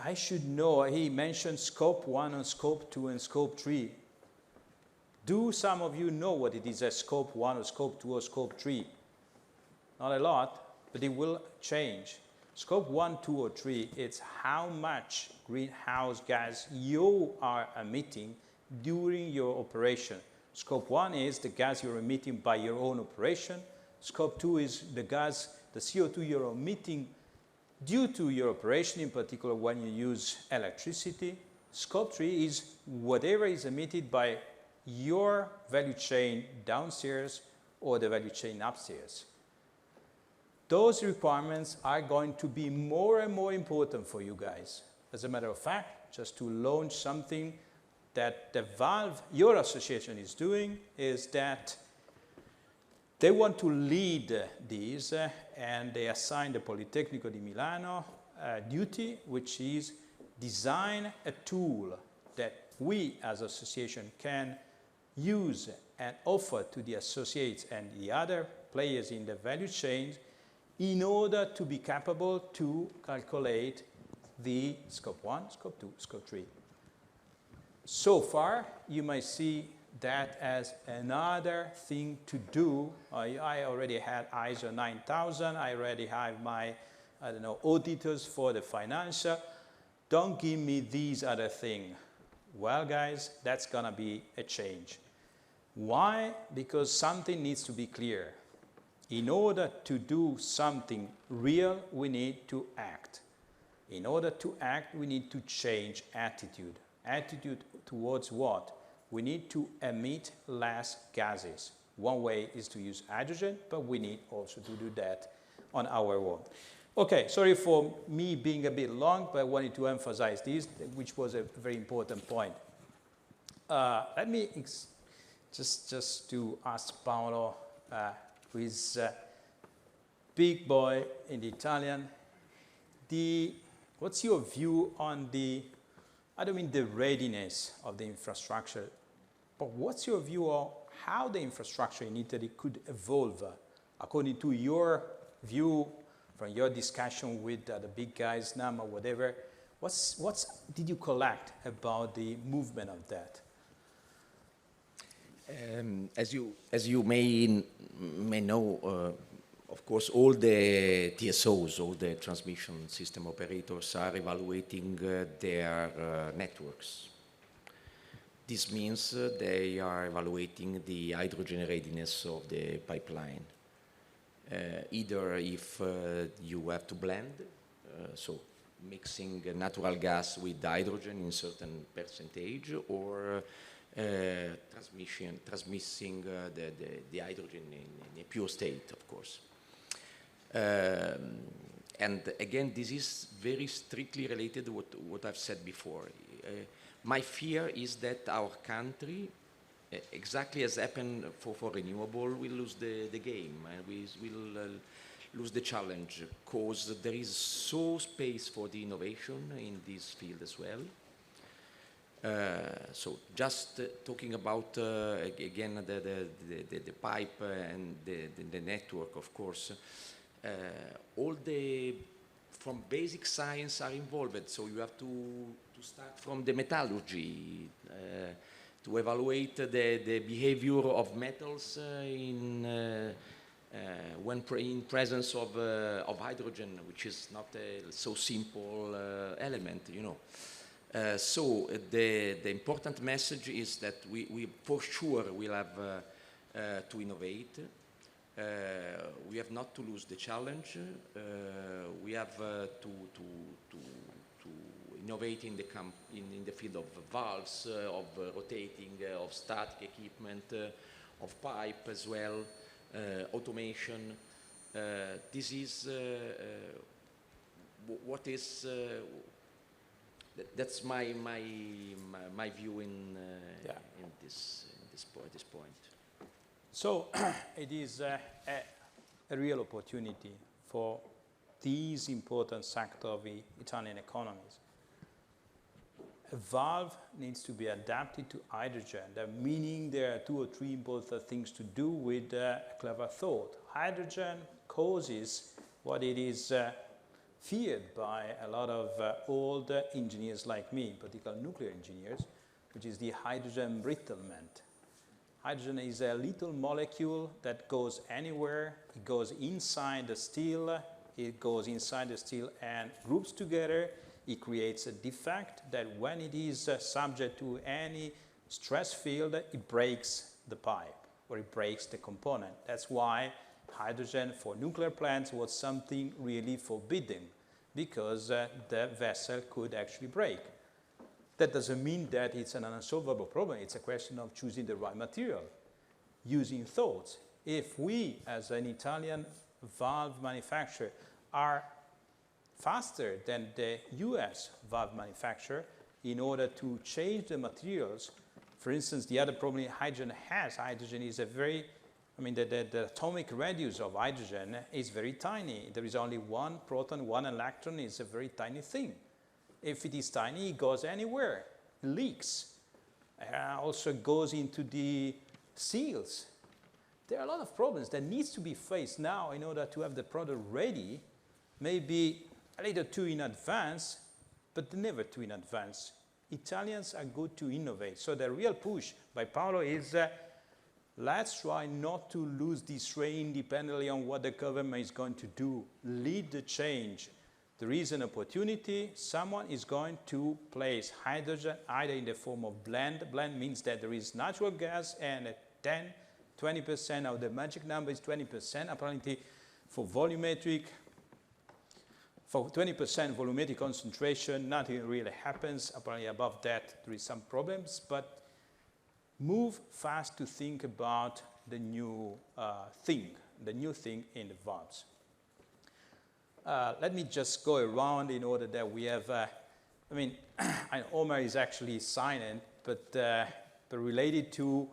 Speaker 1: I should know, he mentioned scope 1 and scope 2 and scope 3. Do some of you know what it is, a scope 1 or scope 2 or scope 3? Not a lot, but it will change. Scope 1, 2, or 3, it's how much greenhouse gas you are emitting during your operation. Scope 1 is the gas you're emitting by your own operation. Scope 2 is the gas, the CO2 you're emitting due to your operation, in particular when you use electricity. Scope 3 is whatever is emitted by your value chain downstairs or the value chain upstairs. Those requirements are going to be more and more important for you guys. As a matter of fact, just to launch something that the Valve, your association, is doing, is that they want to lead these, and they assign the Politecnico di Milano a duty, which is design a tool that we as association can use and offer to the associates and the other players in the value chain in order to be capable to calculate the scope 1, scope 2, scope 3. So far, you might see that as another thing to do. I already had ISO 9000. I already have my, I don't know, auditors for the financial. Don't give me these other things. Well, guys, that's going to be a change. Why? Because something needs to be clear. In order to do something real, we need to act. In order to act, we need to change attitude. Attitude towards what? We need to emit less gases. One way is to use hydrogen, but we need also to do that on our own. Okay, sorry for me being a bit long, but I wanted to emphasize this, which was a very important point. Let me just to ask Paolo, who is a big boy in the Italian, what's your view on I don't mean the readiness of the infrastructure, but what's your view on how the infrastructure in Italy could evolve according to your view from your discussion with the big guys, NAM or whatever? What did you collect about the movement of that?
Speaker 5: As you may know, of course, all the TSOs, all the transmission system operators, are evaluating their networks. This means they are evaluating the hydrogen readiness of the pipeline. Either if you have to blend, so mixing natural gas with hydrogen in certain percentage, or transmitting the hydrogen in a pure state, of course. And again, this is very strictly related to what I've said before. My fear is that our country, exactly as happened for renewable, will lose the game, and we will lose the challenge, because there is so space for the innovation in this field as well. So just talking about, again, the pipe and the network, of course, all from basic science are involved, so you have to start from the metallurgy, to evaluate the behavior of metals when in presence of hydrogen, which is not a so simple element, you know. So the important message is that we for sure will have to innovate. We have not to lose the challenge. We have to innovate in the field of valves, of rotating, of static equipment, of pipe as well, automation. This is what is. That's my view in this point.
Speaker 1: So it is a real opportunity for these important sector of the Italian economies. A valve needs to be adapted to hydrogen, meaning there are 2 or 3 important things to do with a clever thought. Hydrogen causes what it is feared by a lot of old engineers like me, particularly nuclear engineers, which is the hydrogen embrittlement. Hydrogen is a little molecule that goes anywhere. It goes inside the steel. It goes inside the steel and groups together. It creates a defect that when it is subject to any stress field, it breaks the pipe or it breaks the component. That's why hydrogen for nuclear plants was something really forbidden, because the vessel could actually break. That doesn't mean that it's an unsolvable problem. It's a question of choosing the right material, using thoughts. If we, as an Italian valve manufacturer, are faster than the US valve manufacturer in order to change the materials, for instance, the other problem hydrogen has, hydrogen is a very, the atomic radius of hydrogen is very tiny. There is only 1 proton, 1 electron. It's a very tiny thing. If it is tiny, it goes anywhere, it leaks. Also goes into the seals. There are a lot of problems that needs to be faced now in order to have the product ready, maybe a little too in advance, but never too in advance. Italians are good to innovate. So the real push by Paolo is let's try not to lose this train independently on what the government is going to do. Lead the change. There is an opportunity. Someone is going to place hydrogen either in the form of blend. Blend means that there is natural gas and 10, 20%. Now the magic number is 20%. Apparently for volumetric, for 20% volumetric concentration, nothing really happens. Apparently above that, there is some problems, but move fast to think about the new thing in the valves. Let me just go around in order that we have, I mean, Omar is actually silent, but related to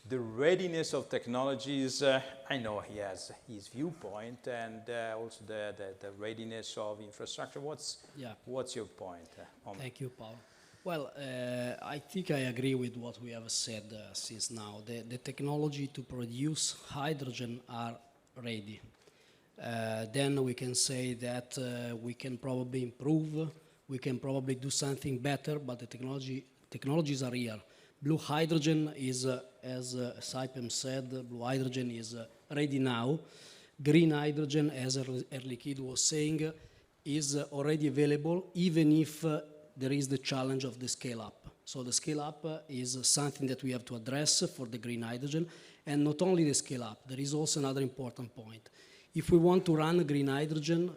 Speaker 1: the readiness of technologies, I know he has his viewpoint, and also the readiness of infrastructure. What's your point, Omar?
Speaker 3: Thank you, Paolo. Well, I think I agree with what we have said since now. The technology to produce hydrogen are ready. Then we can say that we can probably improve, we can probably do something better, but the technologies are here. Blue hydrogen is, as Saipem said, blue hydrogen is ready now. Green hydrogen, as Air Liquide was saying, is already available, even if there is the challenge of the scale-up. So the scale-up is something that we have to address for the green hydrogen, and not only the scale-up, there is also another important point. If we want to run green hydrogen,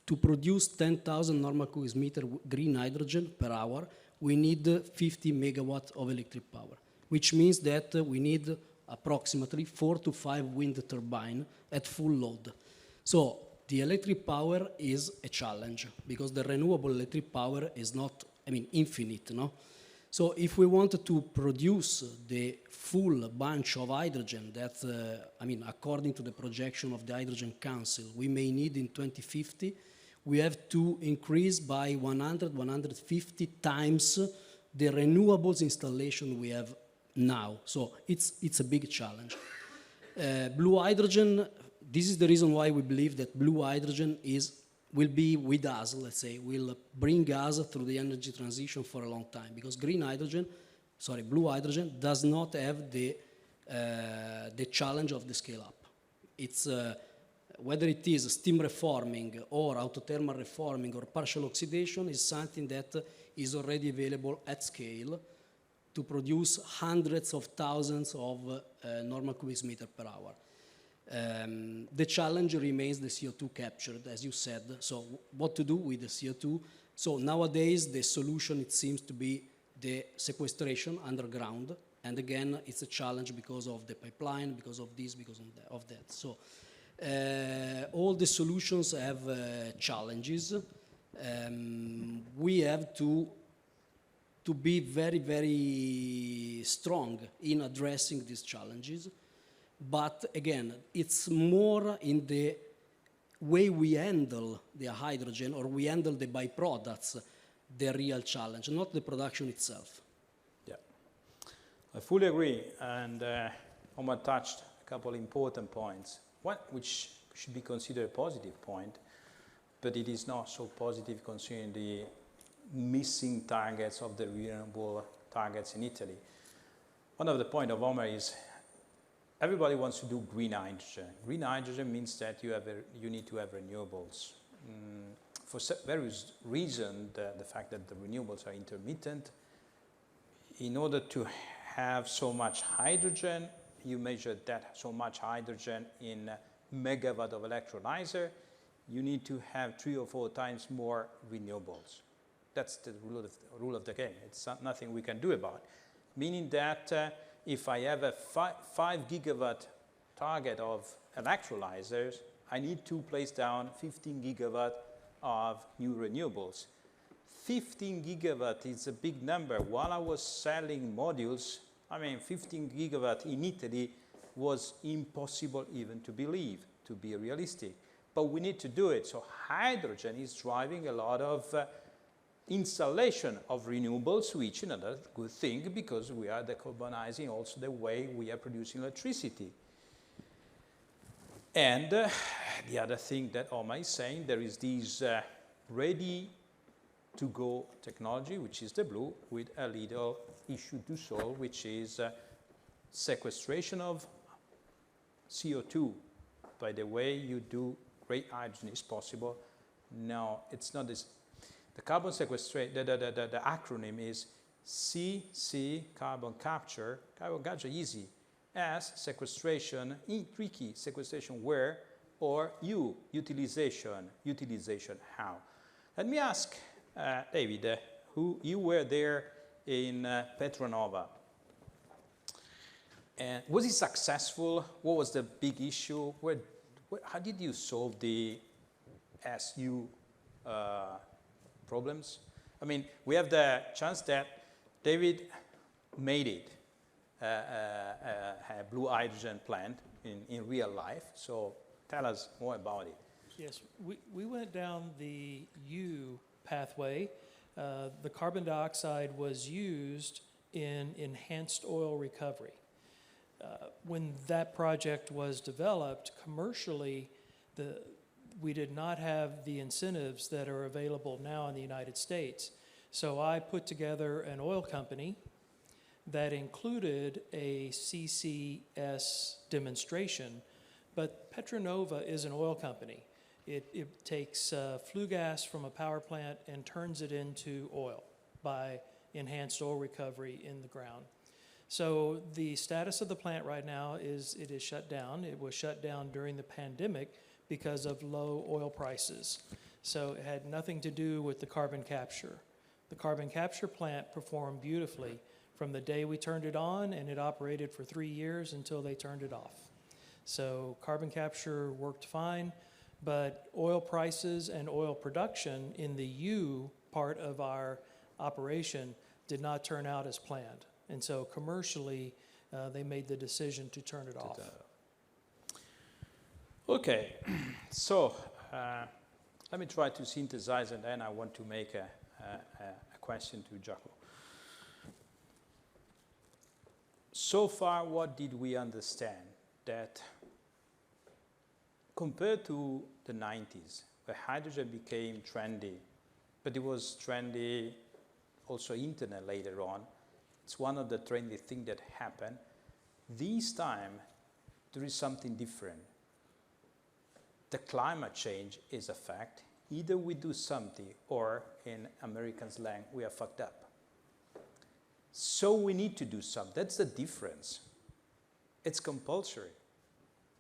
Speaker 3: to produce 10,000 normal cubic meter green hydrogen per hour, we need 50 megawatt of electric power, which means that we need approximately 4 to 5 wind turbines at full load. So the electric power is a challenge because the renewable electric power is not, infinite, no? So if we want to produce the full bunch of hydrogen that, according to the projection of the Hydrogen Council, we may need in 2050, we have to increase by 100, 150 times the renewables installation we have now. So it's a big challenge. Blue hydrogen, this is the reason why we believe that blue hydrogen will be with us, let's say, will bring us through the energy transition for a long time, because blue hydrogen does not have the challenge of the scale-up. It's whether it is steam reforming or autothermal reforming or partial oxidation is something that is already available at scale to produce hundreds of thousands of normal cubic meter per hour. The challenge remains the CO2 captured, as you said. So what to do with the CO2? So nowadays, the solution, it seems to be the sequestration underground. And again, it's a challenge because of the pipeline, because of this, because of that. So all the solutions have challenges. We have to be very, very strong in addressing these challenges. But again, it's more in the way we handle the hydrogen or we handle the byproducts, the real challenge, not the production itself.
Speaker 1: Yeah, I fully agree. And Omar touched a couple important points. One which should be considered a positive point, but it is not so positive considering the missing targets of the renewable targets in Italy. One of the points of Omar is everybody wants to do green hydrogen. Green hydrogen means that you need to have renewables. For various reasons, the fact that the renewables are intermittent, in order to have so much hydrogen, you measure that so much hydrogen in megawatt of electrolyzer, you need to have 3 or 4 times more renewables. That's the rule of the game. It's nothing we can do about. Meaning that if I have a 5 gigawatt target of electrolyzers, I need to place down 15 gigawatt of new renewables. 15 gigawatt is a big number. While I was selling modules, 15 gigawatt in Italy was impossible even to believe, to be realistic. But we need to do it. So hydrogen is driving a lot of installation of renewables, which is another good thing because we are decarbonizing also the way we are producing electricity. And the other thing that Omar is saying, there is this ready-to-go technology, which is the blue, with a little issue to solve, which is sequestration of CO2. By the way you do gray hydrogen is possible. No, it's not this. The carbon sequestration, the acronym is CC, carbon capture. Carbon capture easy. S, sequestration, E, tricky, sequestration where, or U, utilization, utilization how. Let me ask David, who you were there in Petronova. And was it successful? What was the big issue? How did you solve the SU problems? I mean, we have the chance that David made it, a blue hydrogen plant in real life. So tell us more about it.
Speaker 8: Yes, we went down the U pathway. The carbon dioxide was used in enhanced oil recovery. When that project was developed commercially, we did not have the incentives that are available now in the United States. So I put together an oil company that included a CCS demonstration, but Petronova is an oil company. It takes flue gas from a power plant and turns it into oil by enhanced oil recovery in the ground. So the status of the plant right now is it is shut down. It was shut down during the pandemic because of low oil prices. So it had nothing to do with the carbon capture. The carbon capture plant performed beautifully from the day we turned it on, and it operated for 3 years until they turned it off. So carbon capture worked fine, but oil prices and oil production in the U part of our operation did not turn out as planned. And so commercially, they made the decision to turn it off.
Speaker 1: Okay, so let me try to synthesize, and then I want to make a question to Giacomo. So far, what did we understand? That compared to the 90s, where hydrogen became trendy, but it was trendy also internet later on, it's one of the trendy things that happened. This time, there is something different. The climate change is a fact. Either we do something, or in American slang, we are fucked up. So we need to do something. That's the difference. It's compulsory.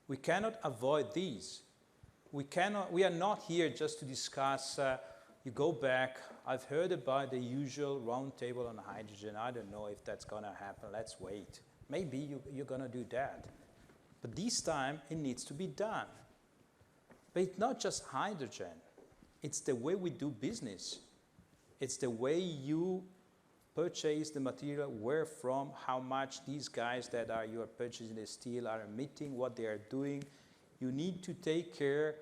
Speaker 1: We cannot avoid these. We are not here just to discuss, you go back, I've heard about the usual roundtable on hydrogen. I don't know if that's going to happen. Let's wait. Maybe you're going to do that. But this time, it needs to be done. But it's not just hydrogen. It's the way we do business. It's the way you purchase the material, where from, how much these guys that you are purchasing the steel are emitting, what they are doing. You need to take care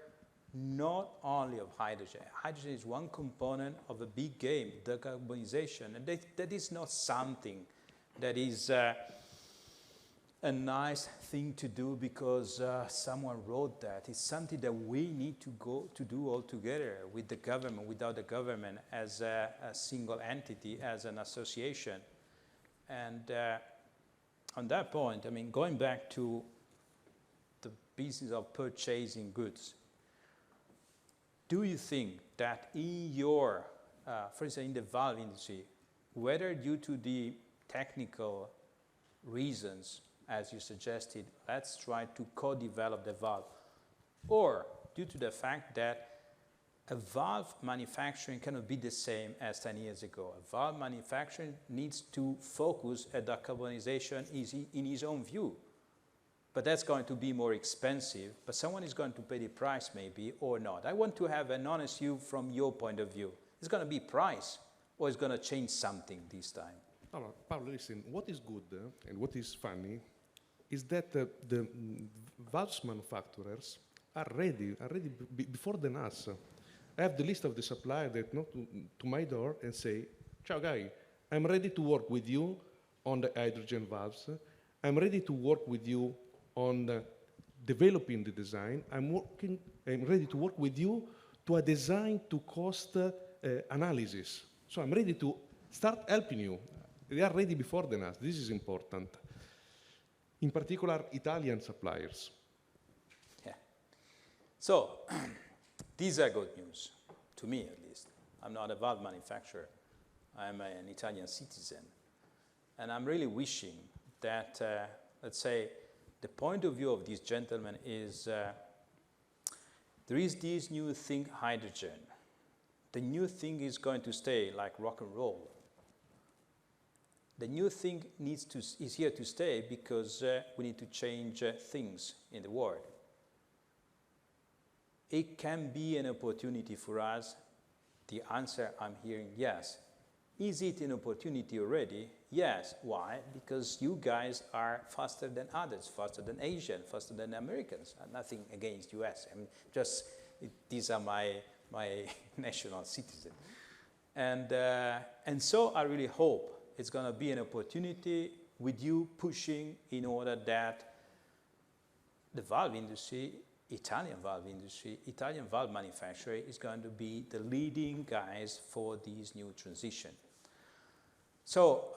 Speaker 1: not only of hydrogen. Hydrogen is one component of a big game, decarbonization. And that is not something that is a nice thing to do because someone wrote that. It's something that we need to go to do all together with the government, without the government, as a single entity, as an association. And on that point, I mean, going back to the business of purchasing goods, do you think that in your, for instance, in the valve industry, whether due to the technical reasons, as you suggested, let's try to co-develop the valve, or due to the fact that a valve manufacturing cannot be the same as 10 years ago. A valve manufacturing needs to focus at decarbonization in his own view. But that's going to be more expensive, but someone is going to pay the price maybe, or not. I want to have an honest view from your point of view. It's going to be price, or it's going to change something this time?
Speaker 2: Paolo, listen, what is good and what is funny is that the valves manufacturers are ready before than us. I have the list of the suppliers that knock to my door and say, ciao guy, I'm ready to work with you on the hydrogen valves. I'm ready to work with you on developing the design. I'm ready to work with you to a design to cost analysis. So I'm ready to start helping you. They are ready before than us. This is important. In particular, Italian suppliers.
Speaker 1: Yeah. So, these are good news, to me at least. I'm not a valve manufacturer. I'm an Italian citizen. And I'm really wishing that, let's say, the point of view of these gentlemen is there is this new thing, hydrogen. The new thing is going to stay like rock and roll. The new thing is here to stay because we need to change things in the world. It can be an opportunity for us. The answer I'm hearing, yes. Is it an opportunity already? Yes. Why? Because you guys are faster than others, faster than Asian, faster than Americans. Nothing against US. I mean, just these are my national citizens. And so I really hope it's going to be an opportunity with you pushing in order that the valve industry, Italian valve manufacturer is going to be the leading guys for this new transition. So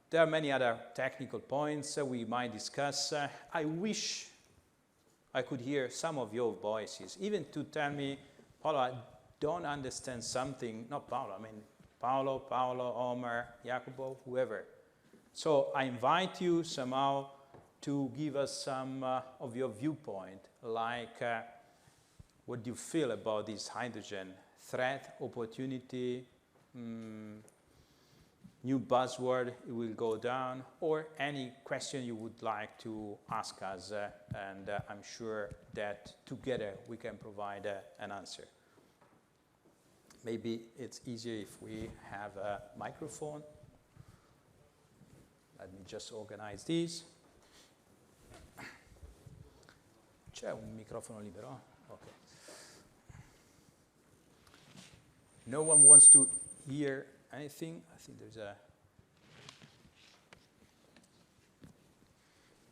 Speaker 1: there are many other technical points we might discuss. I wish I could hear some of your voices, even to tell me, Paolo, I don't understand something, not Paolo, I mean Paolo, Omar, Jacopo, whoever. So I invite you somehow to give us some of your viewpoint, like what do you feel about this hydrogen threat, opportunity, new buzzword, it will go down, or any question you would like to ask us, and I'm sure that together we can provide an answer. Maybe it's easier if we have a microphone. Let me just organize these. C'è un microfono libero? Okay. No one wants to hear anything? I think there's a...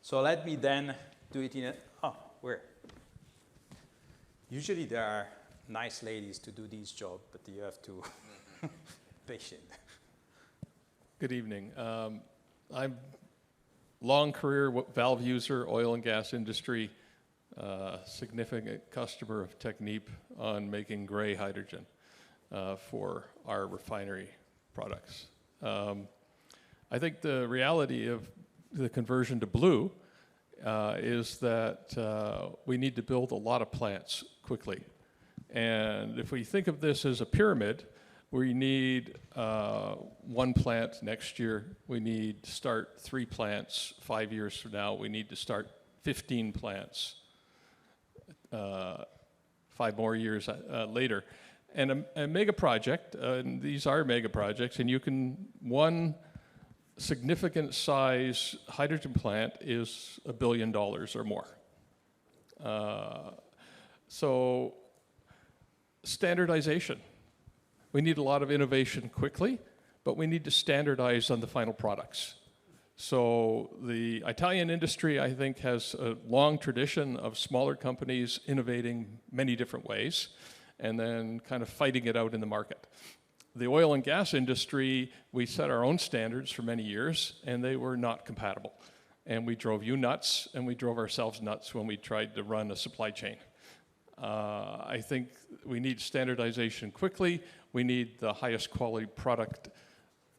Speaker 1: So let me then do it in a... Oh, where? Usually there are nice ladies to do this job, but you have to be patient.
Speaker 9: Good evening. I'm long career valve user, oil and gas industry, significant customer of Technip on making gray hydrogen for our refinery products. I think the reality of the conversion to blue is that we need to build a lot of plants quickly. And if we think of this as a pyramid, we need one plant next year. We need to start 3 plants 5 years from now. We need to start 15 plants 5 more years later. And a mega project, and these are mega projects, and you can, one significant size hydrogen plant is $1 billion or more. So standardization. We need a lot of innovation quickly, but we need to standardize on the final products. So the Italian industry, I think, has a long tradition of smaller companies innovating many different ways and then kind of fighting it out in the market. The oil and gas industry, we set our own standards for many years, and they were not compatible. And we drove you nuts, and we drove ourselves nuts when we tried to run a supply chain. I think we need standardization quickly. We need the highest quality product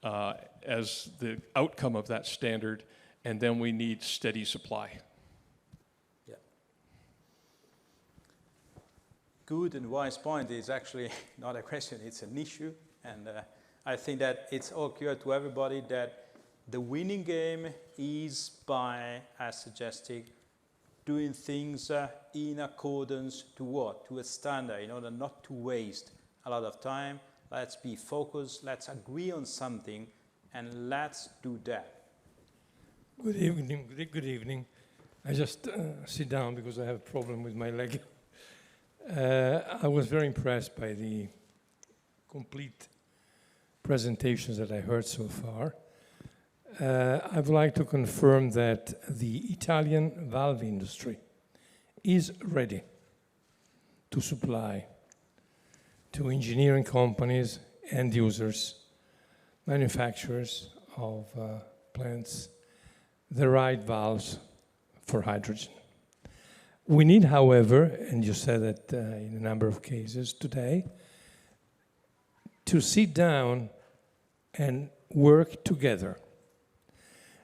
Speaker 9: as the outcome of that standard, and then we need steady supply.
Speaker 1: Yeah. Good and wise point is actually not a question, it's an issue. And I think that it's all clear to everybody that the winning game is by, as suggested, doing things in accordance to what? To a standard, in order not to waste a lot of time. Let's be focused, let's agree on something, and let's do that.
Speaker 10: Good evening, good evening. I just sit down because I have a problem with my leg. I was very impressed by the complete presentations that I heard so far. I would like to confirm that the Italian valve industry is ready to supply to engineering companies, end users, manufacturers of plants, the right valves for hydrogen. We need, however, and you said that in a number of cases today, to sit down and work together.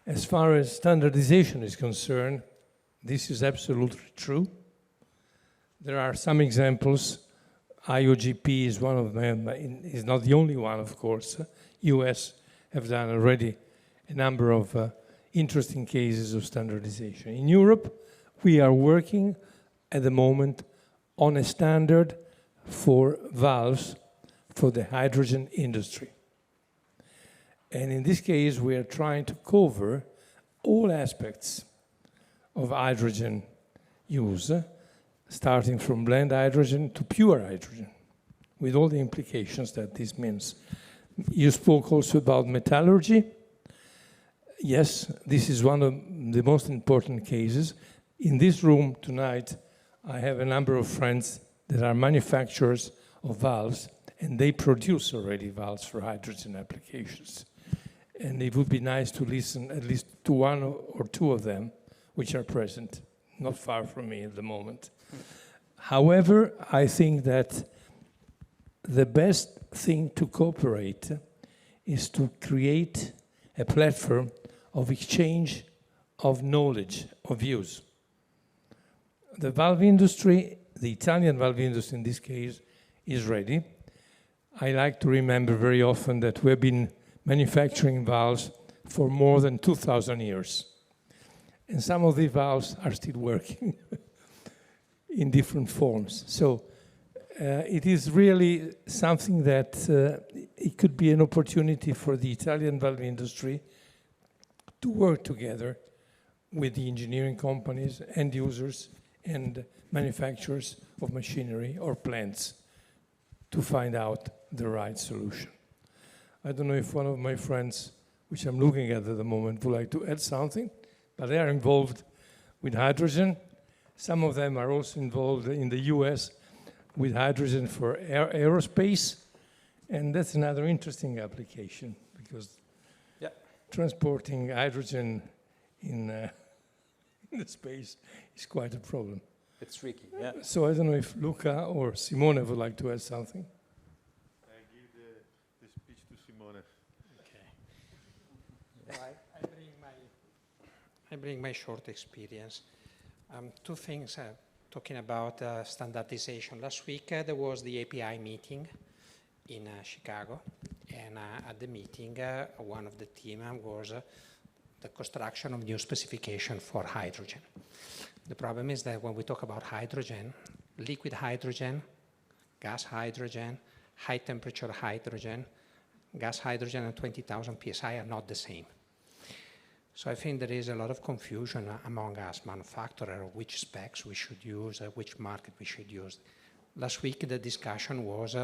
Speaker 10: As far as standardization is concerned, This is absolutely true. There are some examples. IOGP is one of them, but is not the only one, of course. US have done already a number of interesting cases of standardization. In Europe, we are working at the moment on a standard for valves for the hydrogen industry. And in this case, we are trying to cover all aspects of hydrogen use, starting from blend hydrogen to pure hydrogen, with all the implications that this means. You spoke also about metallurgy. Yes, this is one of the most important cases. In this room tonight, I have a number of friends that are manufacturers of valves, and they produce already valves for hydrogen applications. And it would be nice to listen at least to one or two of them, which are present, not far from me at the moment. However, I think that the best thing to cooperate is to create a platform of exchange of knowledge, of views. The valve industry, the Italian valve industry in this case, is ready. I like to remember very often that we've been manufacturing valves for more than 2,000 years. And some of the valves are still working in different forms. So it is really something that it could be an opportunity for the Italian valve industry to work together with the engineering companies, end users, and manufacturers of machinery or plants to find out the right solution. I don't know if one of my friends, which I'm looking at the moment, would like to add something, but they are involved with hydrogen. Some of them are also involved in the US with hydrogen for aerospace, and that's another interesting application because transporting hydrogen in the space is quite a problem.
Speaker 1: It's tricky, yeah.
Speaker 10: So I don't know if Luca or Simone would like to add something.
Speaker 11: I give the speech to Simone.
Speaker 12: Okay. I bring my short experience. Two things talking about standardization. Last week there was the API meeting in Chicago, and at the meeting one of the team was the construction of new specification for hydrogen. The problem is that when we talk about hydrogen, liquid hydrogen, gas hydrogen, high temperature hydrogen, gas hydrogen at 20,000 psi are not the same. So I think there is a lot of confusion among us manufacturers which specs we should use, which market we should use. Last week the discussion was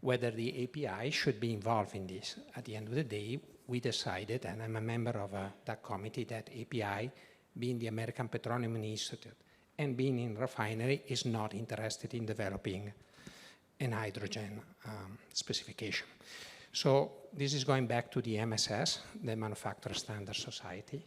Speaker 12: whether the API should be involved in this. At the end of the day, we decided, and I'm a member of that committee, that API, being the American Petroleum Institute and being in refinery, is not interested in developing an hydrogen specification. So this is going back to the MSS, the Manufacturer Standard Society.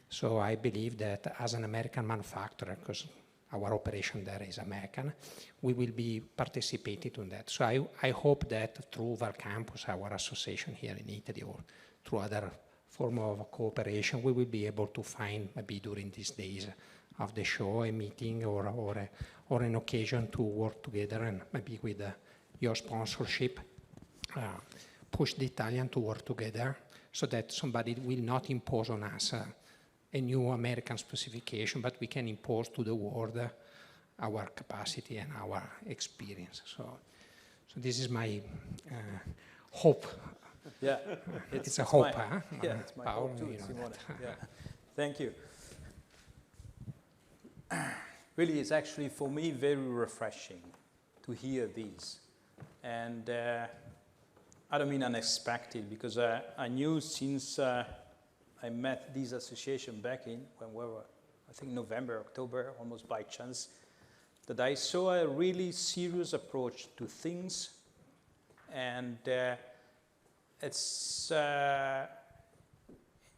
Speaker 12: So I believe that as an American manufacturer, because our operation there is American, we will be participating in that. So I hope that through VALVEcampus, our association here in Italy, or through other form of cooperation, we will be able to find, maybe during these days of the show, a meeting or an occasion to work together, and maybe with your sponsorship, push the Italian to work together so that somebody will not impose on us a new American specification, but we can impose to the world our capacity and our experience. So this is my hope.
Speaker 1: Yeah,
Speaker 12: it's a hope, huh?
Speaker 1: Yeah, it's my
Speaker 12: Paolo,
Speaker 1: hope too,
Speaker 12: you know
Speaker 1: Simone.
Speaker 12: that.
Speaker 1: Yeah. Thank you. Really, it's actually for me very refreshing to hear these. And I don't mean unexpected, because I knew since I met this association back in, when we were, I think November, October, almost by chance, that I saw a really serious approach to things. And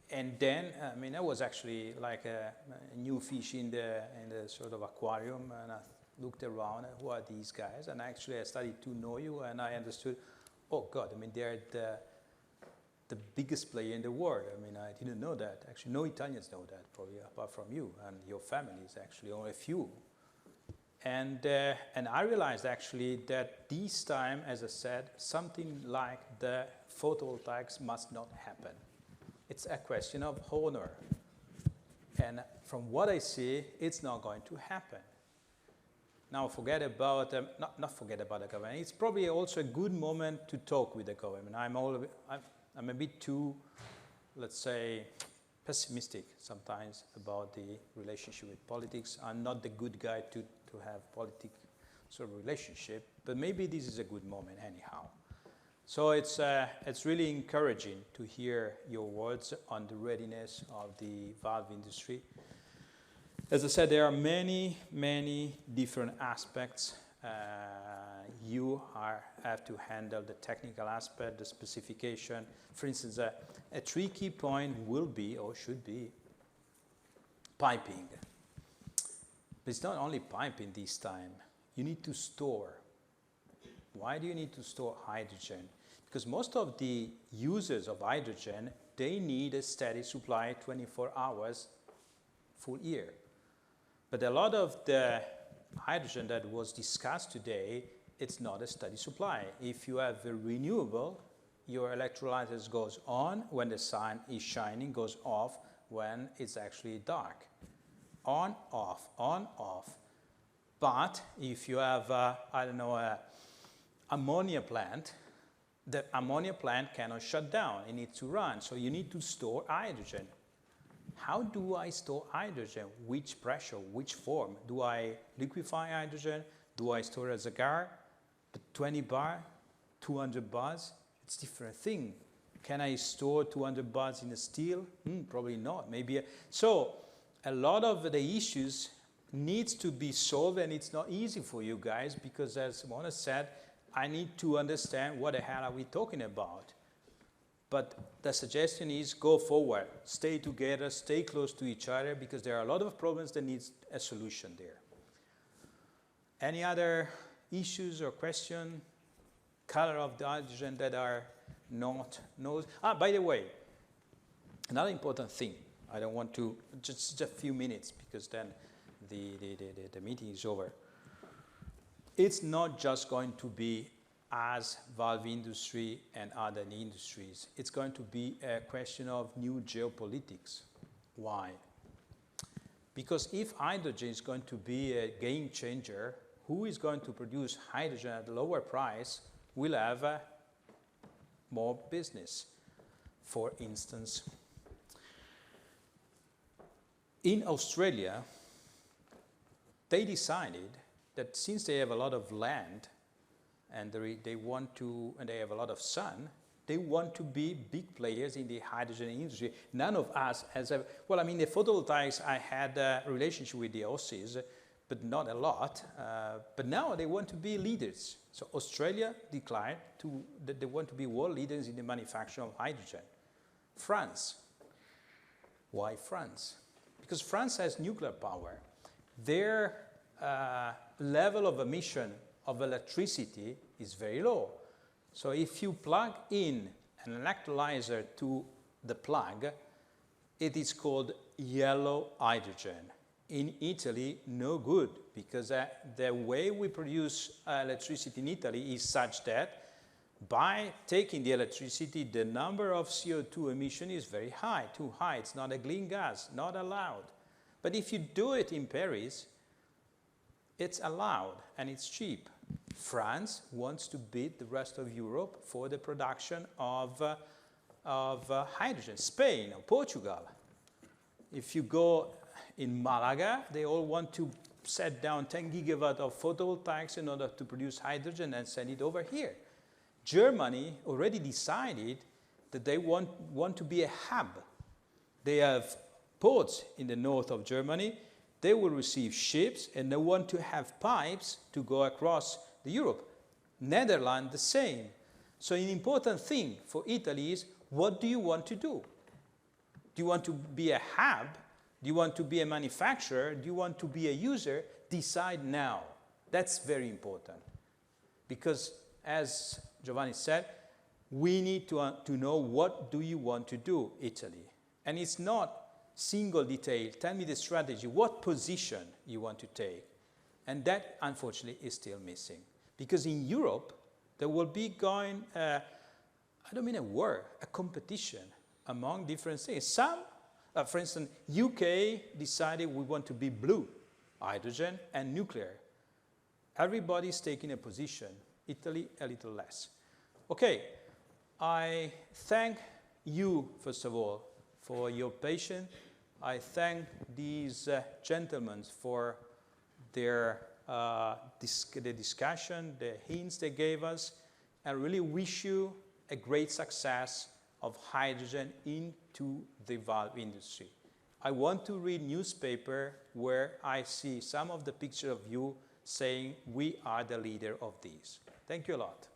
Speaker 1: and then, I mean, I was actually like a new fish in the sort of aquarium, and I looked around, who are these guys? And actually I started to know you, and I understood, oh God, I mean, they're the biggest player in the world. I mean, I didn't know that. Actually, no Italians know that, probably, apart from you and your families, actually, only a few. And I realized, actually, that this time, as I said, something like the photovoltaics must not happen. It's a question of honor. And from what I see, it's not going to happen. Now, forget about, not forget about the government. It's probably also a good moment to talk with the government. I'm a bit too, let's say, pessimistic sometimes about the relationship with politics. I'm not the good guy to have politics sort of relationship, but maybe this is a good moment anyhow. So it's really encouraging to hear your words on the readiness of the valve industry. As I said, there are many, many different aspects. You have to handle the technical aspect, the specification. For instance, a tricky point will be, or should be, piping. But it's not only piping this time. You need to store. Why do you need to store hydrogen? Because most of the users of hydrogen, they need a steady supply 24 hours, full year. But a lot of the hydrogen that was discussed today, it's not a steady supply. If you have a renewable, your electrolysis goes on when the sun is shining, goes off when it's actually dark. On, off, on, off. But if you have, I don't know, an ammonia plant, the ammonia plant cannot shut down. It needs to run, so you need to store hydrogen. How do I store hydrogen? Which pressure, which form? Do I liquefy hydrogen? Do I store as a gas? 20 bar, 200 bars? It's a different thing. Can I store 200 bars in a steel? Probably not. Maybe. So a lot of the issues needs to be solved, and it's not easy for you guys because, as Mona said, I need to understand what the hell are we talking about. But the suggestion is go forward, stay together, stay close to each other, because there are a lot of problems that need a solution there. Any other issues or questions? Color of the hydrogen that are not known? By the way, another important thing. I don't want to, just a few minutes, because then the meeting is over. It's not just going to be as valve industry and other industries. It's going to be a question of new geopolitics. Why? Because if hydrogen is going to be a game changer, who is going to produce hydrogen at a lower price will have more business. For instance, in Australia, they decided that since they have a lot of land and they want to, and they have a lot of sun, they want to be big players in the hydrogen industry. None of us has ever, well, I mean, the photovoltaics, I had a relationship with the Aussies, but not a lot. But now they want to be leaders. So Australia declared that they want to be world leaders in the manufacture of hydrogen. France. Why France? Because France has nuclear power. Their level of emission of electricity is very low. So if you plug in an electrolyzer to the plug, it is called yellow hydrogen. In Italy, no good, because the way we produce electricity in Italy is such that by taking the electricity, the number of CO2 emission is very high, too high. It's not a clean gas, not allowed. But if you do it in Paris, it's allowed and it's cheap. France wants to beat the rest of Europe for the production of hydrogen. Spain or Portugal. If you go in Malaga, they all want to set down 10 gigawatt of photovoltaics in order to produce hydrogen and send it over here. Germany already decided that they want to be a hub. They have ports in the north of Germany. They will receive ships, and they want to have pipes to go across Europe. Netherlands, the same. So an important thing for Italy is, what do you want to do? Do you want to be a hub? Do you want to be a manufacturer? Do you want to be a user? Decide now. That's very important. Because, as Giovanni said, we need to know what do you want to do, Italy. And it's not single detail, tell me the strategy, what position you want to take. And that, unfortunately, is still missing. Because in Europe, there will be going, I don't mean a war, a competition among different things. Some, for instance, UK decided we want to be blue, hydrogen and nuclear. Everybody's taking a position, Italy a little less. Okay, I thank you, first of all, for your patience. I thank these gentlemen for their the discussion, the hints they gave us, and really wish you a great success of hydrogen into the valve industry. I want to read newspaper where I see some of the picture of you saying we are the leader of these. Thank you a lot.